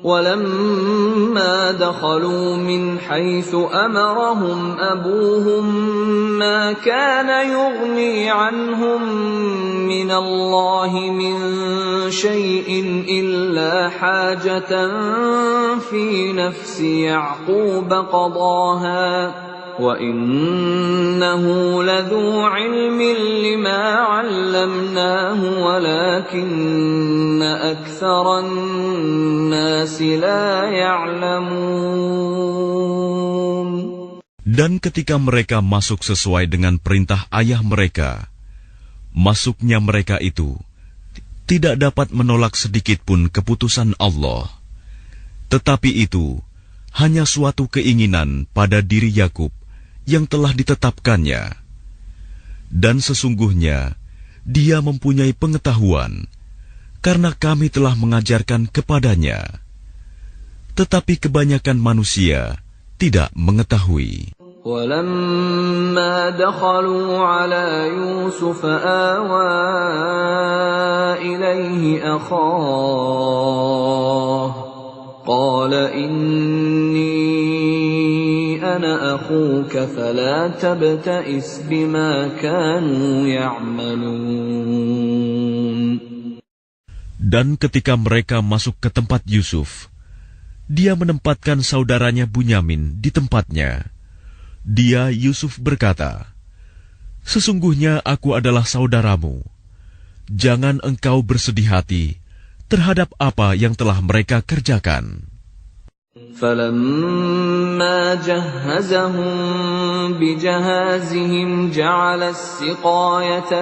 وَلَمَّا دَخَلُوا مِنْ حَيْثُ أَمَرَهُمْ أَبُوهُمْ مَا كَانَ يُغْنِي عَنْهُمْ مِنَ اللَّهِ مِنْ شَيْءٍ إِلَّا حَاجَةً فِي نَفْسِ يَعْقُوبَ قَضَاهَا وَإِنَّهُ لَذُو عِلْمٍ لِمَا عَلَّمْنَاهُ وَلَكِنَّ أَكْثَرَ النَّاسِ لَا يَعْلَمُونَ. Dan ketika mereka masuk sesuai dengan perintah ayah mereka, masuknya mereka itu tidak dapat menolak sedikit pun keputusan Allah. Tetapi itu hanya suatu keinginan pada diri Yakub yang telah ditetapkannya. Dan sesungguhnya dia mempunyai pengetahuan, karena kami telah mengajarkan kepadanya. Tetapi kebanyakan manusia tidak mengetahui. ولما دخلوا على يوسف آوى إليه أخاه قال إني أنا أخوك فلا تبتئس بما كانوا يعملون. Dan ketika mereka masuk ke tempat Yusuf, dia menempatkan saudaranya Bunyamin di tempatnya. Dia, Yusuf, berkata, "Sesungguhnya aku adalah saudaramu. Jangan engkau bersedih hati terhadap apa yang telah mereka kerjakan." فَلَمَّا جَهَّزَهُم بِجَهَازِهِمْ جَعَلَ السِّقَايَةَ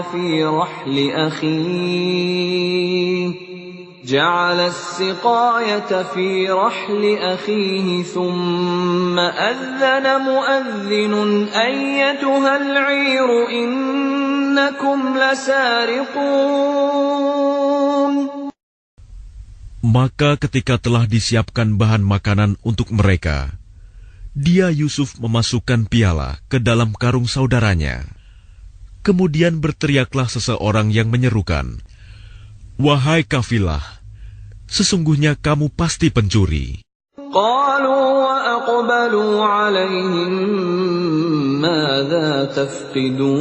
فِي رَحْلِ أَخِيهِ ثُمَّ أَذَّنَ مُؤَذِّنٌ أَيَّتُهَا الْعِيرُ إِنَّكُمْ لَسَارِقُونَ. Maka ketika telah disiapkan bahan makanan untuk mereka, dia Yusuf memasukkan piala ke dalam karung saudaranya. Kemudian berteriaklah seseorang yang menyerukan, "Wahai kafilah, sesungguhnya kamu pasti pencuri." قالوا وأقبلوا عليهم ماذا تفقدون.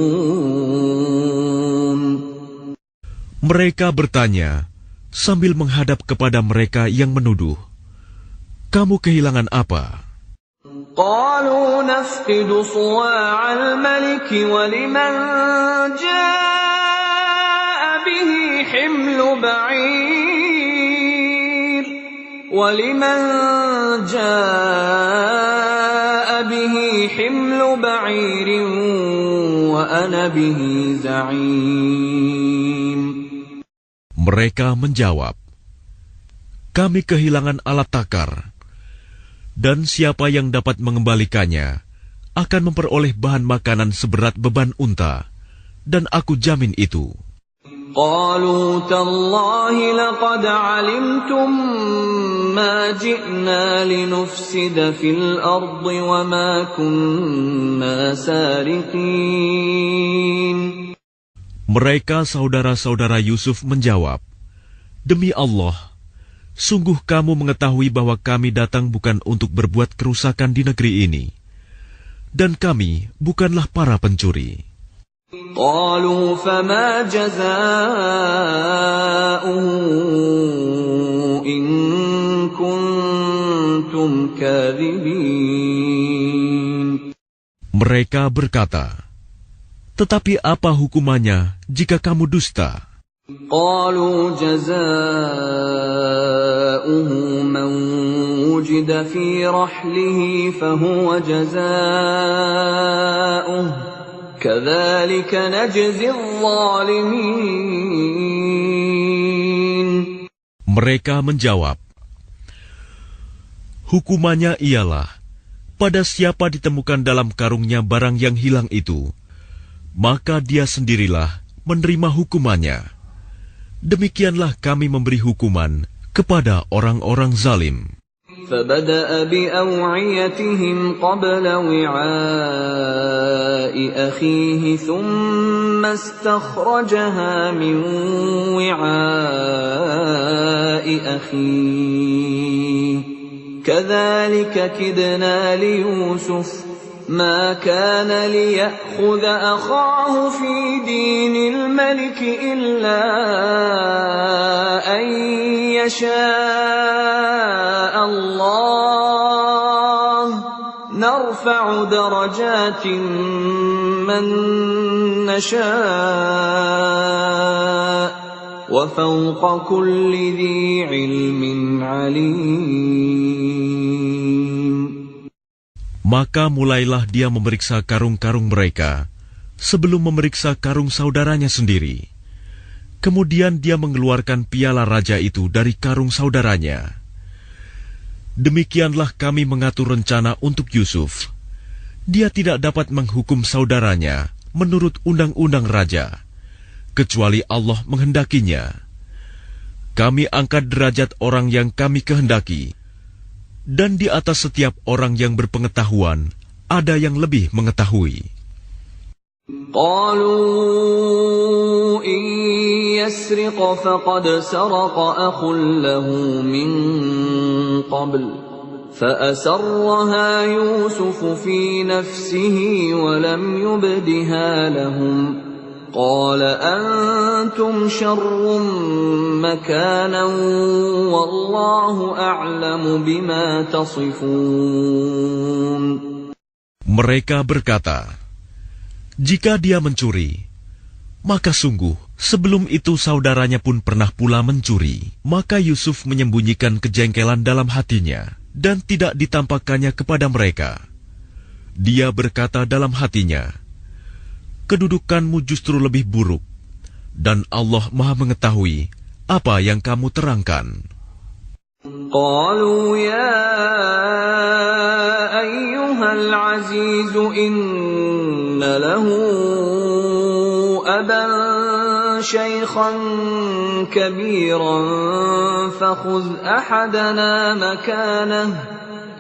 Mereka bertanya sambil menghadap kepada mereka yang menuduh, "Kamu kehilangan apa?" قالوا نفقد صواع الملك ولمن جاء به حمل بعير وأنا به زعيم. Mereka menjawab, "Kami kehilangan alat takar, dan siapa yang dapat mengembalikannya akan memperoleh bahan makanan seberat beban unta, dan aku jamin itu." قالوا تالله لقد علمتم ما جئنا لنفسد في الأرض وما كنا سارقين. Mereka saudara-saudara Yusuf menjawab, "Demi Allah, sungguh kamu mengetahui bahwa kami datang bukan untuk berbuat kerusakan di negeri ini, dan kami bukanlah para pencuri." قالوا فما جزاؤه إن كنتم كاذبين. Mereka berkata, "Tetapi apa hukumannya jika kamu dusta?" قالوا جزاؤه من وجد في رحله فهو جزاؤه كذلك نجزي الظالمين. Mereka menjawab, "Hukumannya ialah pada siapa ditemukan dalam karungnya barang yang hilang itu, maka dia sendirilah menerima hukumannya. Demikianlah kami memberi hukuman kepada orang-orang zalim." فبدأ بأوعيتهم قبل وعاء أخيه ثم استخرجها من وعاء أخيه كذلك كدنا ليوسف ما كان ليأخذ أخاه في دين الملك إلا أن يشاء الله نرفع درجات من نشاء وفوق كل ذي علم عليم. Maka mulailah dia memeriksa karung-karung mereka sebelum memeriksa karung saudaranya sendiri. Kemudian dia mengeluarkan piala raja itu dari karung saudaranya. Demikianlah kami mengatur rencana untuk Yusuf. Dia tidak dapat menghukum saudaranya menurut undang-undang raja, kecuali Allah menghendakinya. Kami angkat derajat orang yang kami kehendaki, dan di atas setiap orang yang berpengetahuan ada yang lebih mengetahui. قالوا إن يسرق فقد سرق أخ له من قبل فأسرها يوسف في نفسه ولم يبدها لهم قال أنتم شر مكانا والله أعلم بما تصفون. Mereka berkata, jika dia mencuri, maka sungguh sebelum itu saudaranya pun pernah pula mencuri. Maka Yusuf menyembunyikan kejengkelan dalam hatinya dan tidak ditampakkannya kepada mereka. Dia berkata dalam hatinya, kedudukanmu justru lebih buruk, dan Allah Maha mengetahui apa yang kamu terangkan. قالوا يا أيها العزيز إن له أبا شيخا كبيرا فخذ أحدنا مكانه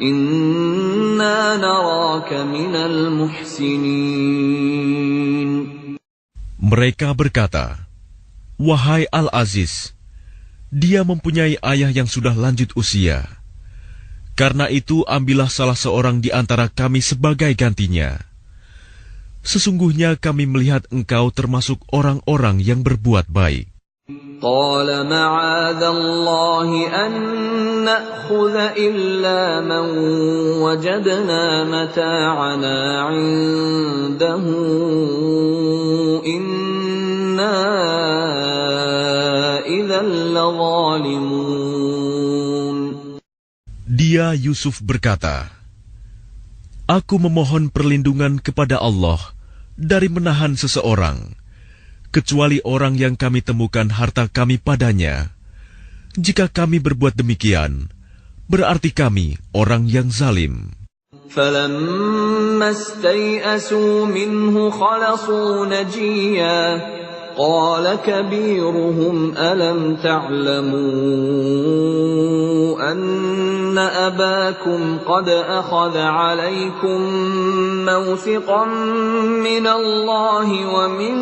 إنا نراك من المحسنين. Mereka berkata, wahai Al-Aziz, dia mempunyai ayah yang sudah lanjut usia. Karena itu ambillah salah seorang di antara kami sebagai gantinya. Sesungguhnya kami melihat engkau termasuk orang-orang yang berbuat baik. قال معاذ الله أن نأخذ إلا من وجدنا متاعنا عنده إنا إذا لظالمون. Dia Yusuf berkata, aku memohon perlindungan kepada Allah dari menahan seseorang, kecuali orang yang kami temukan harta kami padanya. Jika kami berbuat demikian, berarti kami orang yang zalim. فَلَمَّا اسْتَيْأَسُوا مِنْهُ خَلَصُوا نَجِيًّا قَالَ كَبِيرُهُمْ أَلَمْ تَعْلَمُوا أَنَّ أَبَاكُمْ قَدْ أَخَذَ عَلَيْكُمْ مَوْثِقًا مِنَ اللَّهِ وَمِنْ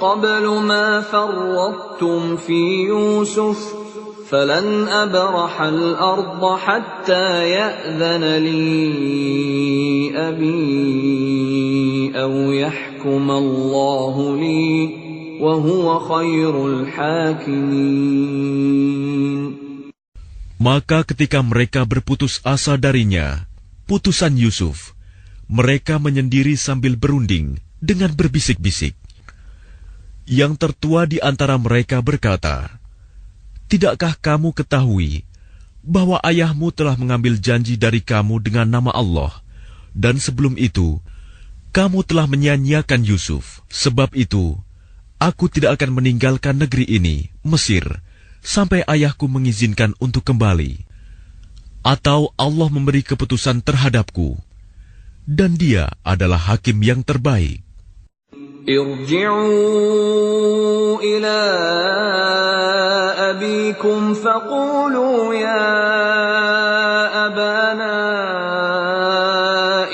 قَبْلُ مَا فَرَّطتُمْ فِي يُوسُفَ فَلَنْ أَبْرَحَ الْأَرْضَ حَتَّى يَأْذَنَ لِي أَبِي أَوْ يَحْكُمَ اللَّهُ لِي وَهُوَ خَيْرُ الْحَاكِمِينَ. Maka ketika mereka berputus asa darinya, putusan Yusuf, mereka menyendiri sambil berunding dengan berbisik-bisik. Yang tertua di antara mereka berkata, tidakkah kamu ketahui bahwa ayahmu telah mengambil janji dari kamu dengan nama Allah, dan sebelum itu, kamu telah menyia-nyiakan Yusuf. Sebab itu, aku tidak akan meninggalkan negeri ini, Mesir, sampai ayahku mengizinkan untuk kembali. Atau Allah memberi keputusan terhadapku, dan dia adalah hakim yang terbaik. ارجعوا إلى أبيكم فقولوا يا أبانا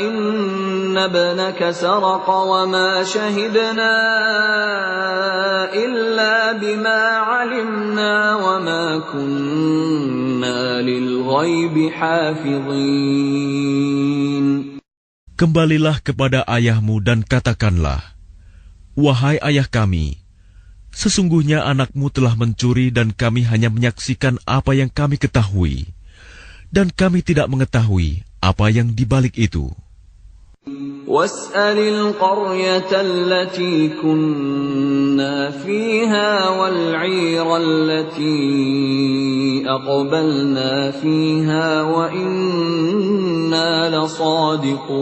إن ابنك سرق وما شهدنا إلا بما علمنا وما كنا للغيب حافظين. Kembalilah kepada ayahmu dan katakanlah, wahai ayah kami, sesungguhnya anakmu telah mencuri dan kami hanya menyaksikan apa yang kami ketahui, dan kami tidak mengetahui apa yang dibalik itu. وَاسْأَلِ الْقَرْيَةَ الَّتِي كُنَّا فِيهَا وَالْعِيرَ الَّتِي أَقْبَلْنَا فِيهَا وَإِنَّا لَصَادِقُونَ.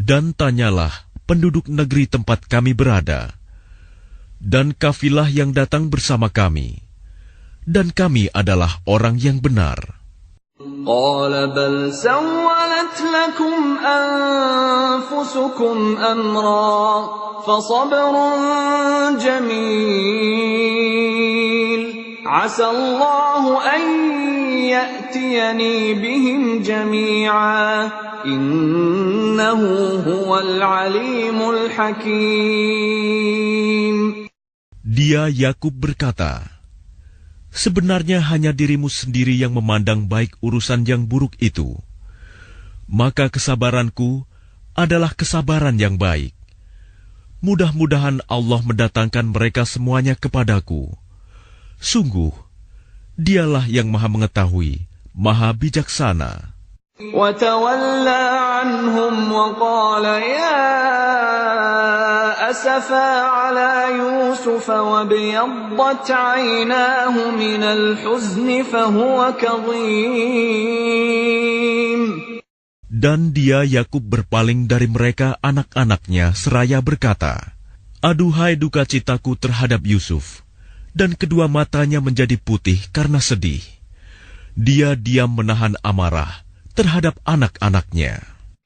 Dan tanyalah penduduk negeri tempat kami berada, dan kafilah yang datang bersama kami, dan kami adalah orang yang benar. قَالَ بَلْ سَوَّلَتْ لَكُمْ أَنفُسُكُمْ أَمْرًا فَصَبْرٌ جَمِيلٌ عسى الله أن يأتيني بهم جميعا إنه هو العليم الحكيم. Dia Yakub berkata, sebenarnya hanya dirimu sendiri yang memandang baik urusan yang buruk itu. Maka kesabaranku adalah kesabaran yang baik. Mudah-mudahan Allah mendatangkan mereka semuanya kepadaku. Sungguh, dialah yang maha mengetahui, maha bijaksana. وتولى عنهم وقال يا أسفا على يوسف وابيضت عيناه من الحزن فهو كظيم. Dan dia Yakub berpaling dari mereka anak-anaknya seraya berkata, aduhai duka citaku terhadap Yusuf, dan kedua matanya menjadi putih karena sedih. Dia diam menahan amarah terhadap anak-anaknya.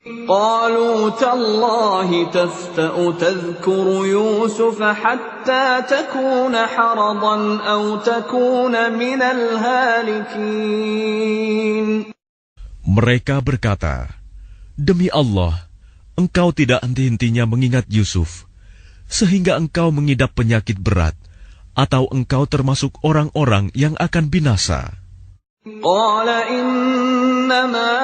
قالوا تالله تفتأ تذكر يوسف حتى تكون حرضا أو تكون من الهالكين. Mereka berkata, demi Allah, engkau tidak henti-hentinya mengingat Yusuf, sehingga engkau mengidap penyakit berat, atau engkau termasuk orang-orang yang akan binasa. قال إنما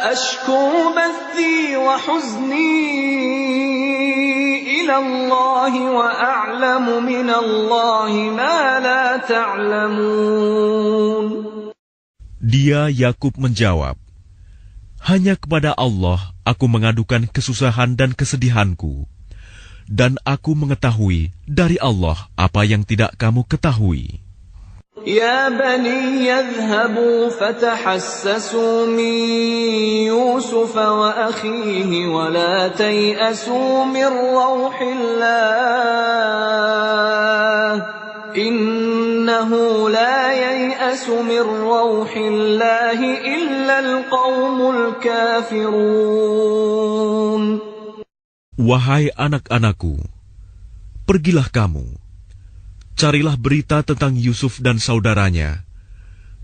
أشكو بثي وحزني إلى الله وأعلم من الله ما لا تعلمون. Dia Yakub menjawab, hanya kepada Allah aku mengadukan kesusahan dan kesedihanku, dan aku mengetahui dari Allah apa yang tidak kamu ketahui. يا بني يذهبوا فتحسسوا من يوسف وأخيه ولا تيأسوا من روح الله إنه لا ييأس من روح الله إلا القوم الكافرون. Wahai anak-anakku, pergilah kamu, carilah berita tentang Yusuf dan saudaranya,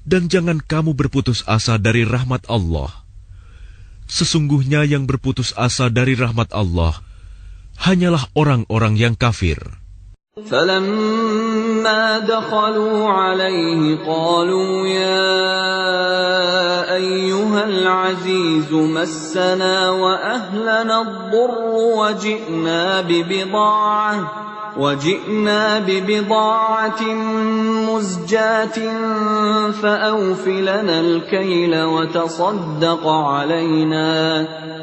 dan jangan kamu berputus asa dari rahmat Allah. Sesungguhnya yang berputus asa dari rahmat Allah hanyalah orang-orang yang kafir. فلما دخلوا عليه قالوا يا أيها العزيز مسنا وأهلنا الضر وجئنا ببضاعة مزجاة فأوف لنا الكيل وتصدق علينا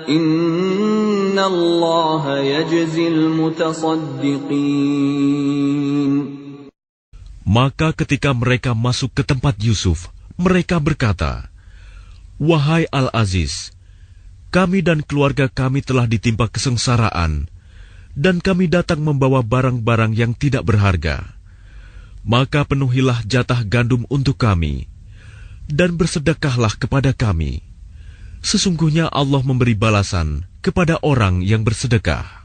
إن الله يجزي المتصدقين. Maka ketika mereka masuk ke tempat Yusuf, mereka berkata, wahai Al-Aziz, kami dan keluarga kami telah ditimpa kesengsaraan, dan kami datang membawa barang-barang yang tidak berharga. Maka penuhilah jatah gandum untuk kami, dan bersedekahlah kepada kami. Sesungguhnya Allah memberi balasan kepada orang yang bersedekah.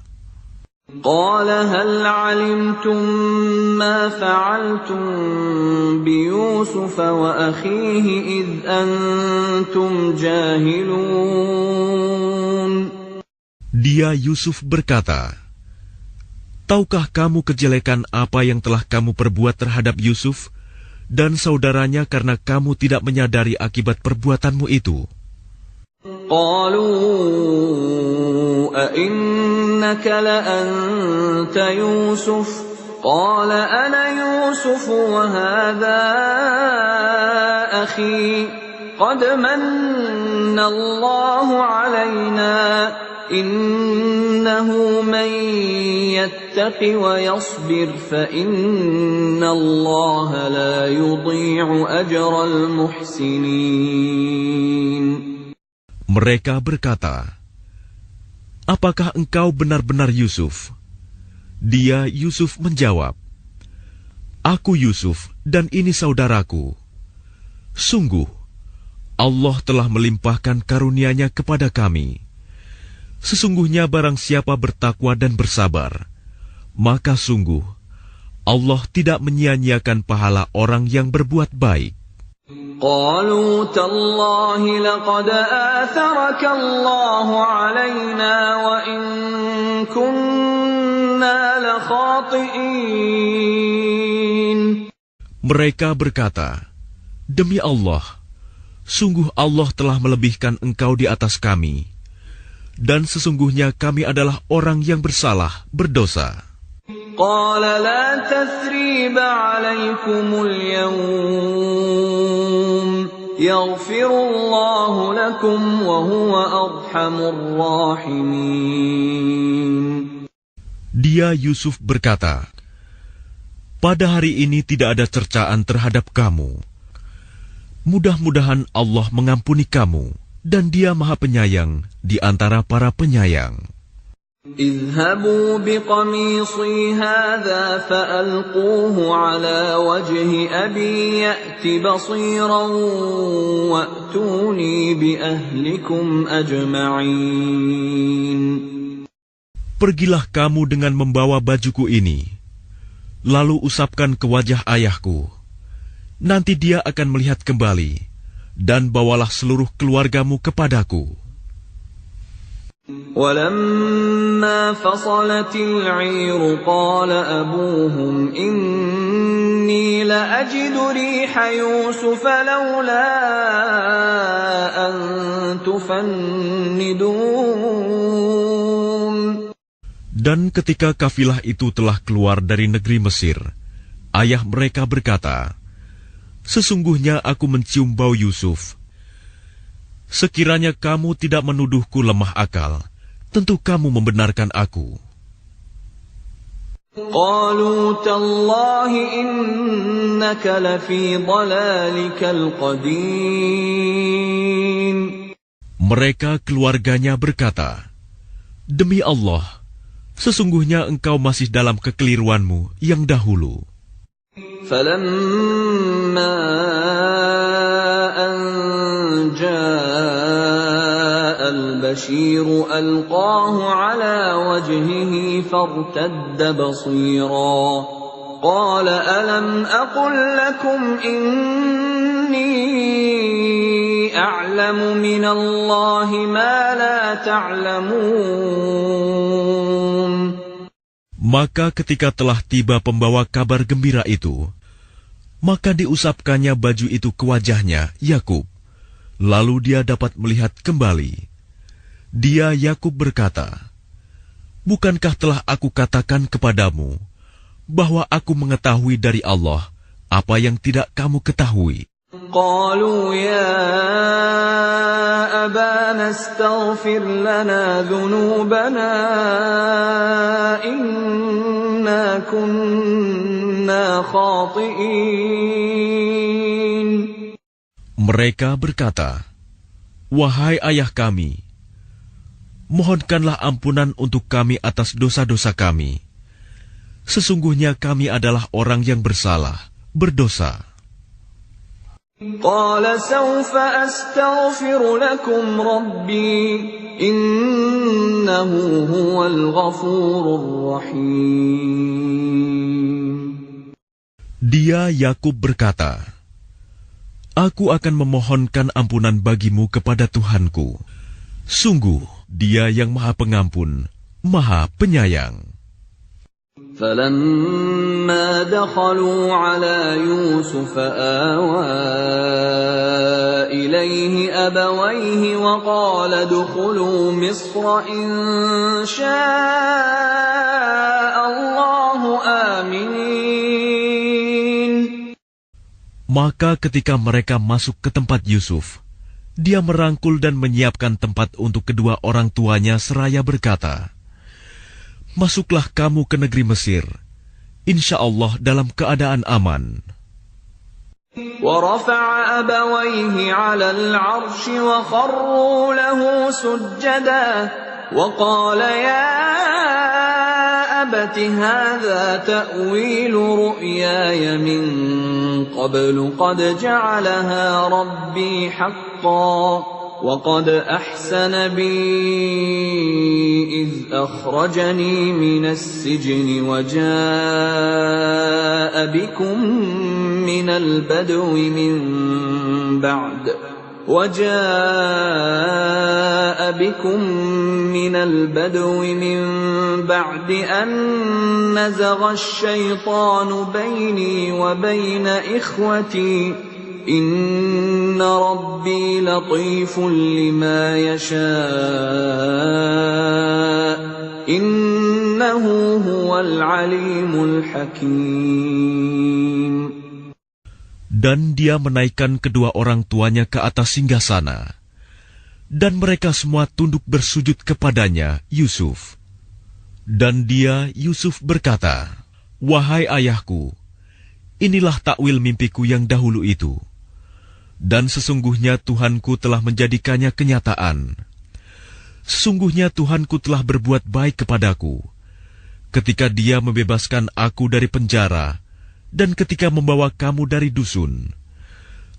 قال هل علمتم ما فعلتم بيوسف وأخيه إذ أنتم جاهلون. Dia Yusuf berkata, tahukah kamu kejelekan apa yang telah kamu perbuat terhadap Yusuf dan saudaranya karena kamu tidak menyadari akibat perbuatanmu itu? قالوا أئنك لأنت يوسف قال أنا يوسف وهذا أخي قد من الله علينا إنه من يتق ويصبر فإن الله لا يضيع أجر المحسنين. Mereka berkata, apakah engkau benar-benar Yusuf? Dia Yusuf menjawab, aku Yusuf dan ini saudaraku. Sungguh, Allah telah melimpahkan karunia-Nya kepada kami. Sesungguhnya barang siapa bertakwa dan bersabar, maka sungguh Allah tidak menyia-nyiakan pahala orang yang berbuat baik. قالوا تالله لقد آثرك الله علينا وإن كنا لخاطئين. Mereka berkata, "Demi Allah, sungguh Allah telah melebihkan engkau di atas kami, dan sesungguhnya kami adalah orang yang bersalah, berdosa." قال لا تثريب عليكم اليوم يغفر الله لكم وهو أرحم الراحمين. Dia Yusuf berkata, "Pada hari ini tidak ada cercaan terhadap kamu. Mudah-mudahan Allah mengampuni kamu, dan Dia Maha Penyayang di antara para penyayang." اذهبوا بقميصي هذا فألقوه على وجه أبي يأت بصيرا وأتوني بأهلكم أجمعين. Pergilah kamu dengan membawa bajuku ini, lalu usapkan ke wajah ayahku. Nanti dia akan melihat kembali, dan bawalah seluruh keluargamu kepadaku. ولما فصلت العير قال أبوهم إني لأجد ريح يوسف لولا أن تفندون. Dan ketika kafilah itu telah keluar dari negeri Mesir, ayah mereka berkata, "Sesungguhnya aku mencium bau Yusuf. Sekiranya kamu tidak menuduhku lemah akal, tentu kamu membenarkan aku." قالوا تالله إنك لفي ضلالك القديم. Mereka keluarganya berkata, "Demi Allah, sesungguhnya engkau masih dalam kekeliruanmu yang dahulu." فلما أن جاء البشير ألقاه على وجهه فارتد بصيرا قال ألم أقل لكم إني أعلم من الله ما لا تعلمون. Maka ketika telah tiba pembawa kabar gembira itu, maka diusapkannya baju itu ke wajahnya, Yakub. Lalu dia dapat melihat kembali. Dia Yakub berkata, "Bukankah telah aku katakan kepadamu bahwa aku mengetahui dari Allah apa yang tidak kamu ketahui?" قالوا يا أبانا استغفر لنا ذنوبنا إنا كنا خاطئين. Mereka berkata, "Wahai ayah kami, mohonkanlah ampunan untuk kami atas dosa-dosa kami. Sesungguhnya kami adalah orang yang bersalah, berdosa." قال سوف أستغفر لكم ربي إنه هو الغفور الرحيم. Dia Yakub berkata, "Aku akan memohonkan ampunan bagimu kepada Tuhanku. Sungguh, Dia yang Maha Pengampun, Maha Penyayang." فلما دخلوا على يوسف آوى إليه أبويه وقال ادخلوا مصر إن شاء الله آمنين. Maka ketika mereka masuk ke tempat Yusuf, dia merangkul dan menyiapkan tempat untuk kedua orang tuanya seraya berkata, "Masuklah kamu ke negeri Mesir, insya Allah dalam keadaan aman." ورفع أبويه على العرش وخروا له سجدا وقال يا أبت هذا تأويل رؤياي من قبل قد جعلها ربي حقا وقد أحسن بي إذ أخرجني من السجن وجاء بكم من البدو من بعد أن نزغ الشيطان بيني وبين إخوتي إن ربي لطيف لما يشاء إنه هو العليم الحكيم. Dan dia menaikkan kedua orang tuanya ke atas singgasana, dan mereka semua tunduk bersujud kepadanya, Yusuf. Dan dia, Yusuf, berkata, "Wahai ayahku, inilah takwil mimpiku yang dahulu itu. Dan sesungguhnya Tuhanku telah menjadikannya kenyataan. Sesungguhnya Tuhanku telah berbuat baik kepadaku, ketika Dia membebaskan aku dari penjara, dan ketika membawa kamu dari dusun,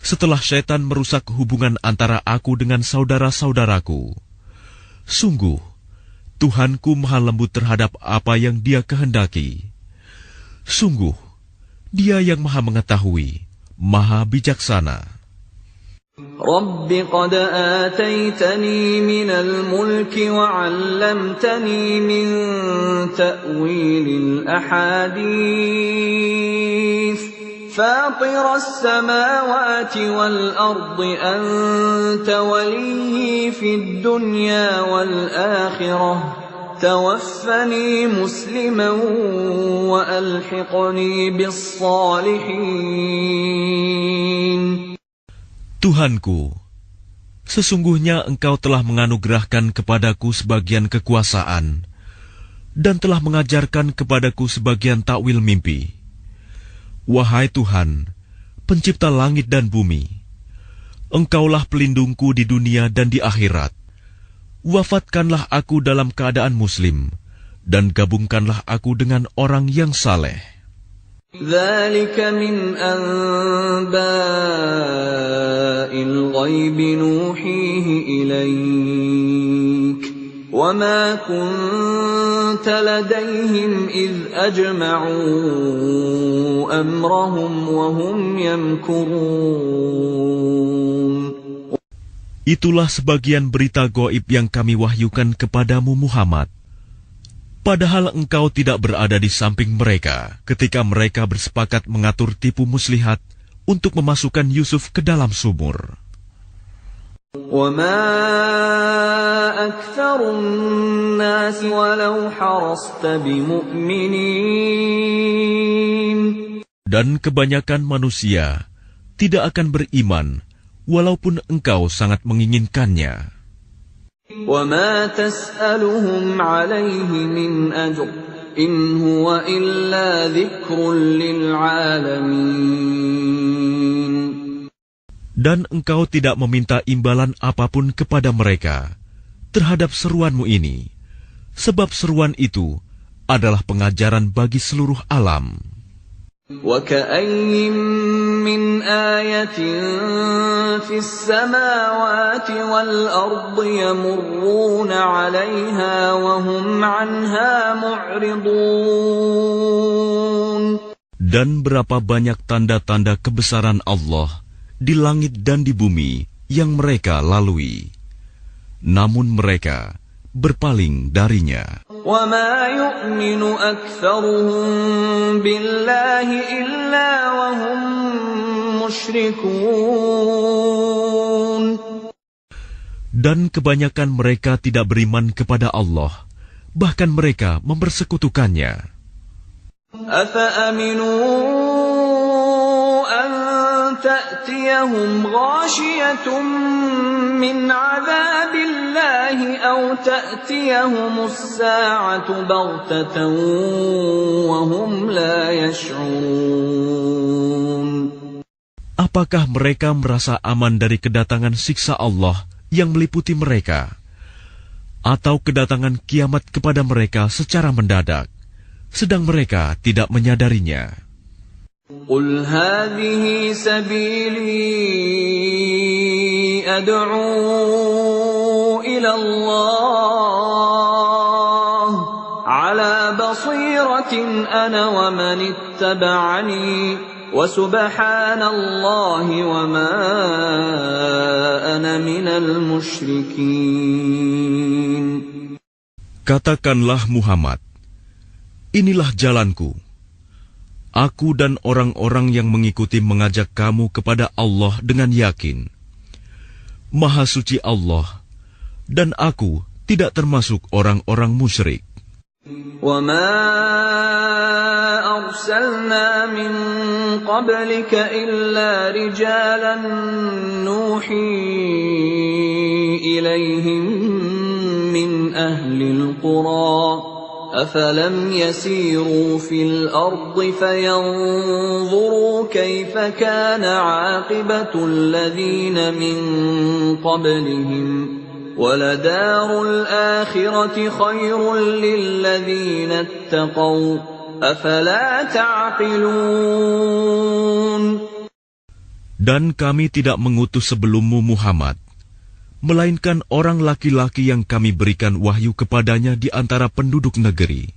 setelah syaitan merusak hubungan antara aku dengan saudara-saudaraku. Sungguh, Tuhanku maha lembut terhadap apa yang Dia kehendaki. Sungguh, Dia yang maha mengetahui, maha bijaksana." رب قد آتيتني من الملك وعلمتني من تأويل الأحاديث فاطر السماوات والأرض أنت ولي في الدنيا والآخرة توفني مسلما وألحقني بالصالحين. Tuhanku, sesungguhnya Engkau telah menganugerahkan kepadaku sebagian kekuasaan dan telah mengajarkan kepadaku sebagian takwil mimpi. Wahai Tuhan, pencipta langit dan bumi, Engkaulah pelindungku di dunia dan di akhirat. Wafatkanlah aku dalam keadaan muslim, dan gabungkanlah aku dengan orang yang saleh. ذلك من أنباء الغيب نوحيه إليك وما كنت لديهم إذ أجمعوا أمرهم وهم يمكرون. Itulah sebagian berita gaib yang kami wahyukan kepadamu Muhammad. Padahal engkau tidak berada di samping mereka ketika mereka bersepakat mengatur tipu muslihat untuk memasukkan Yusuf ke dalam sumur. وَمَا أَكْثَرُ النَّاسِ وَلَوْ حَرَصْتَ بِمُؤْمِنِينَ. Dan kebanyakan manusia tidak akan beriman walaupun engkau sangat menginginkannya. وَمَا تَسْأَلُهُمْ عَلَيْهِ مِنْ أَجْرٍ إِنْ هُوَ إِلَّا ذِكْرٌ لِلْعَالَمِينَ. Dan engkau tidak meminta imbalan apapun kepada mereka terhadap seruanmu ini, sebab seruan itu adalah pengajaran bagi seluruh alam. وَكَأَيِّن مِّنْ آيَةٍ فِي السَّمَاوَاتِ وَالْأَرْضِ يَمُرُّونَ عَلَيْهَا وَهُمْ عَنْهَا مُعْرِضُونَ. Dan berapa banyak tanda-tanda kebesaran Allah di langit dan di bumi yang mereka lalui, namun mereka berpaling darinya. وَمَا يُؤْمِنُ أَكْثَرُهُم بِاللَّهِ إِلَّا وَهُم مُشْرِكُونَ. Dan kebanyakan mereka tidak beriman kepada Allah, bahkan mereka mempersekutukannya. أَفَأَمِنُوا أَن تَأْتِيَهُمْ غَاشِيَةٌ مِّنْ عَذَابِ اللَّهِ أَوْ تَأْتِيَهُمُ السَّاعَةُ بَغْتَةً وَهُمْ لَا يَشْعُرُونَ. Apakah mereka merasa aman dari kedatangan siksa Allah yang meliputi mereka, atau kedatangan kiamat kepada mereka secara mendadak, sedang mereka tidak menyadarinya? قُلْ هَٰذِهِ سَبِيلِي أَدْعُو إِلَى اللَّهِ بَصِيرَةٍ أَنَا وَمَنِ اتَّبَعَنِي وَسُبْحَانَ اللَّهِ وَمَا أَنَا مِنَ الْمُشْرِكِينَ. Katakanlah Muhammad, inilah jalanku. Aku dan orang-orang yang mengikuti mengajak kamu kepada Allah dengan yakin. Maha suci Allah, dan aku tidak termasuk orang-orang musyrik. وَمَا أَرْسَلْنَا مِن قَبْلِكَ إِلَّا رِجَالًا نُوحِي إِلَيْهِم مِّنْ أَهْلِ الْقُرَىٰ أَفَلَمْ يَسِيرُوا فِي الْأَرْضِ فَيَنظُرُوا كَيْفَ كَانَ عَاقِبَةُ الَّذِينَ مِن قَبْلِهِمْ وَلَدَارُ الْآخِرَةِ خَيْرٌ لِّلَّذِينَ اتَّقَوْا أَفَلَا تَعْقِلُونَ. Dan kami tidak mengutus sebelummu Muhammad, melainkan orang laki-laki yang kami berikan wahyu kepadanya di antara penduduk negeri.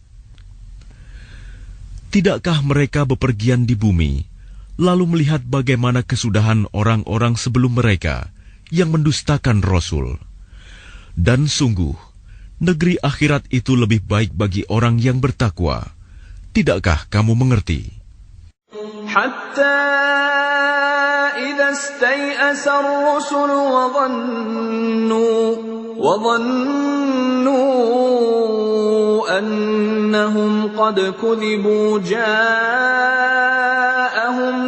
Tidakkah mereka bepergian di bumi, lalu melihat bagaimana kesudahan orang-orang sebelum mereka yang mendustakan Rasul? Dan sungguh, negeri akhirat itu lebih baik bagi orang yang bertakwa. Tidakkah kamu mengerti? Hatta idza istay'asa ar-rusul wa dhannu annahum qad kudhibu ja'ahum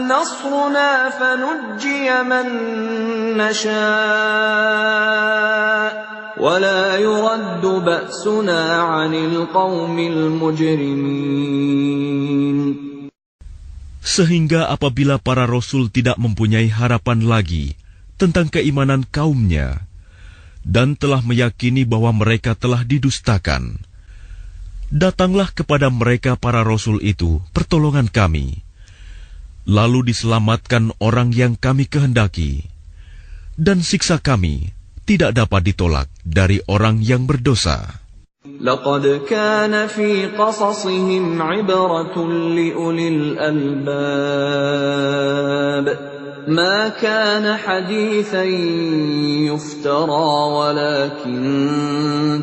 nasruna fanujjiya man nasha' وَلَا يُرَدُّ بَأْسُنَا عَنِ الْقَوْمِ الْمُجْرِمِينَ. Sehingga apabila para rasul tidak mempunyai harapan lagi tentang keimanan kaumnya dan telah meyakini bahwa mereka telah didustakan, datanglah kepada mereka para rasul itu pertolongan kami, lalu diselamatkan orang yang kami kehendaki, dan siksa kami tidak dapat ditolak dari orang yang berdosa. لَقَدْ كَانَ فِي قَصَصِهِمْ عِبْرَةٌ لِأُولِي الْأَلْبَابِ مَا كَانَ حَدِيثًا يُفْتَرَى وَلَكِنْ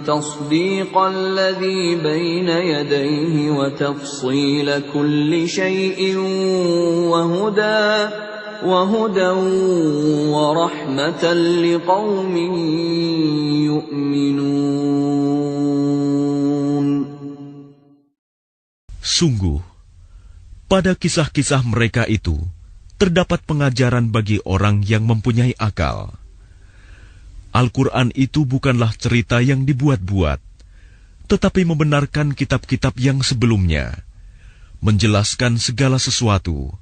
تَصْدِيقَ الَّذِي بَيْنَ يَدَيْهِ وَتَفْصِيلَ كُلِّ شَيْءٍ وَهُدًى وَرَحْمَةً لِقَوْمٍ يُؤْمِنُونَ. Sungguh, pada kisah-kisah mereka itu terdapat pengajaran bagi orang yang mempunyai akal. Al-Quran itu bukanlah cerita yang dibuat-buat, tetapi membenarkan kitab-kitab yang sebelumnya, menjelaskan segala sesuatu,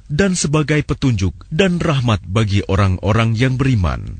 dan sebagai petunjuk dan rahmat bagi orang-orang yang beriman.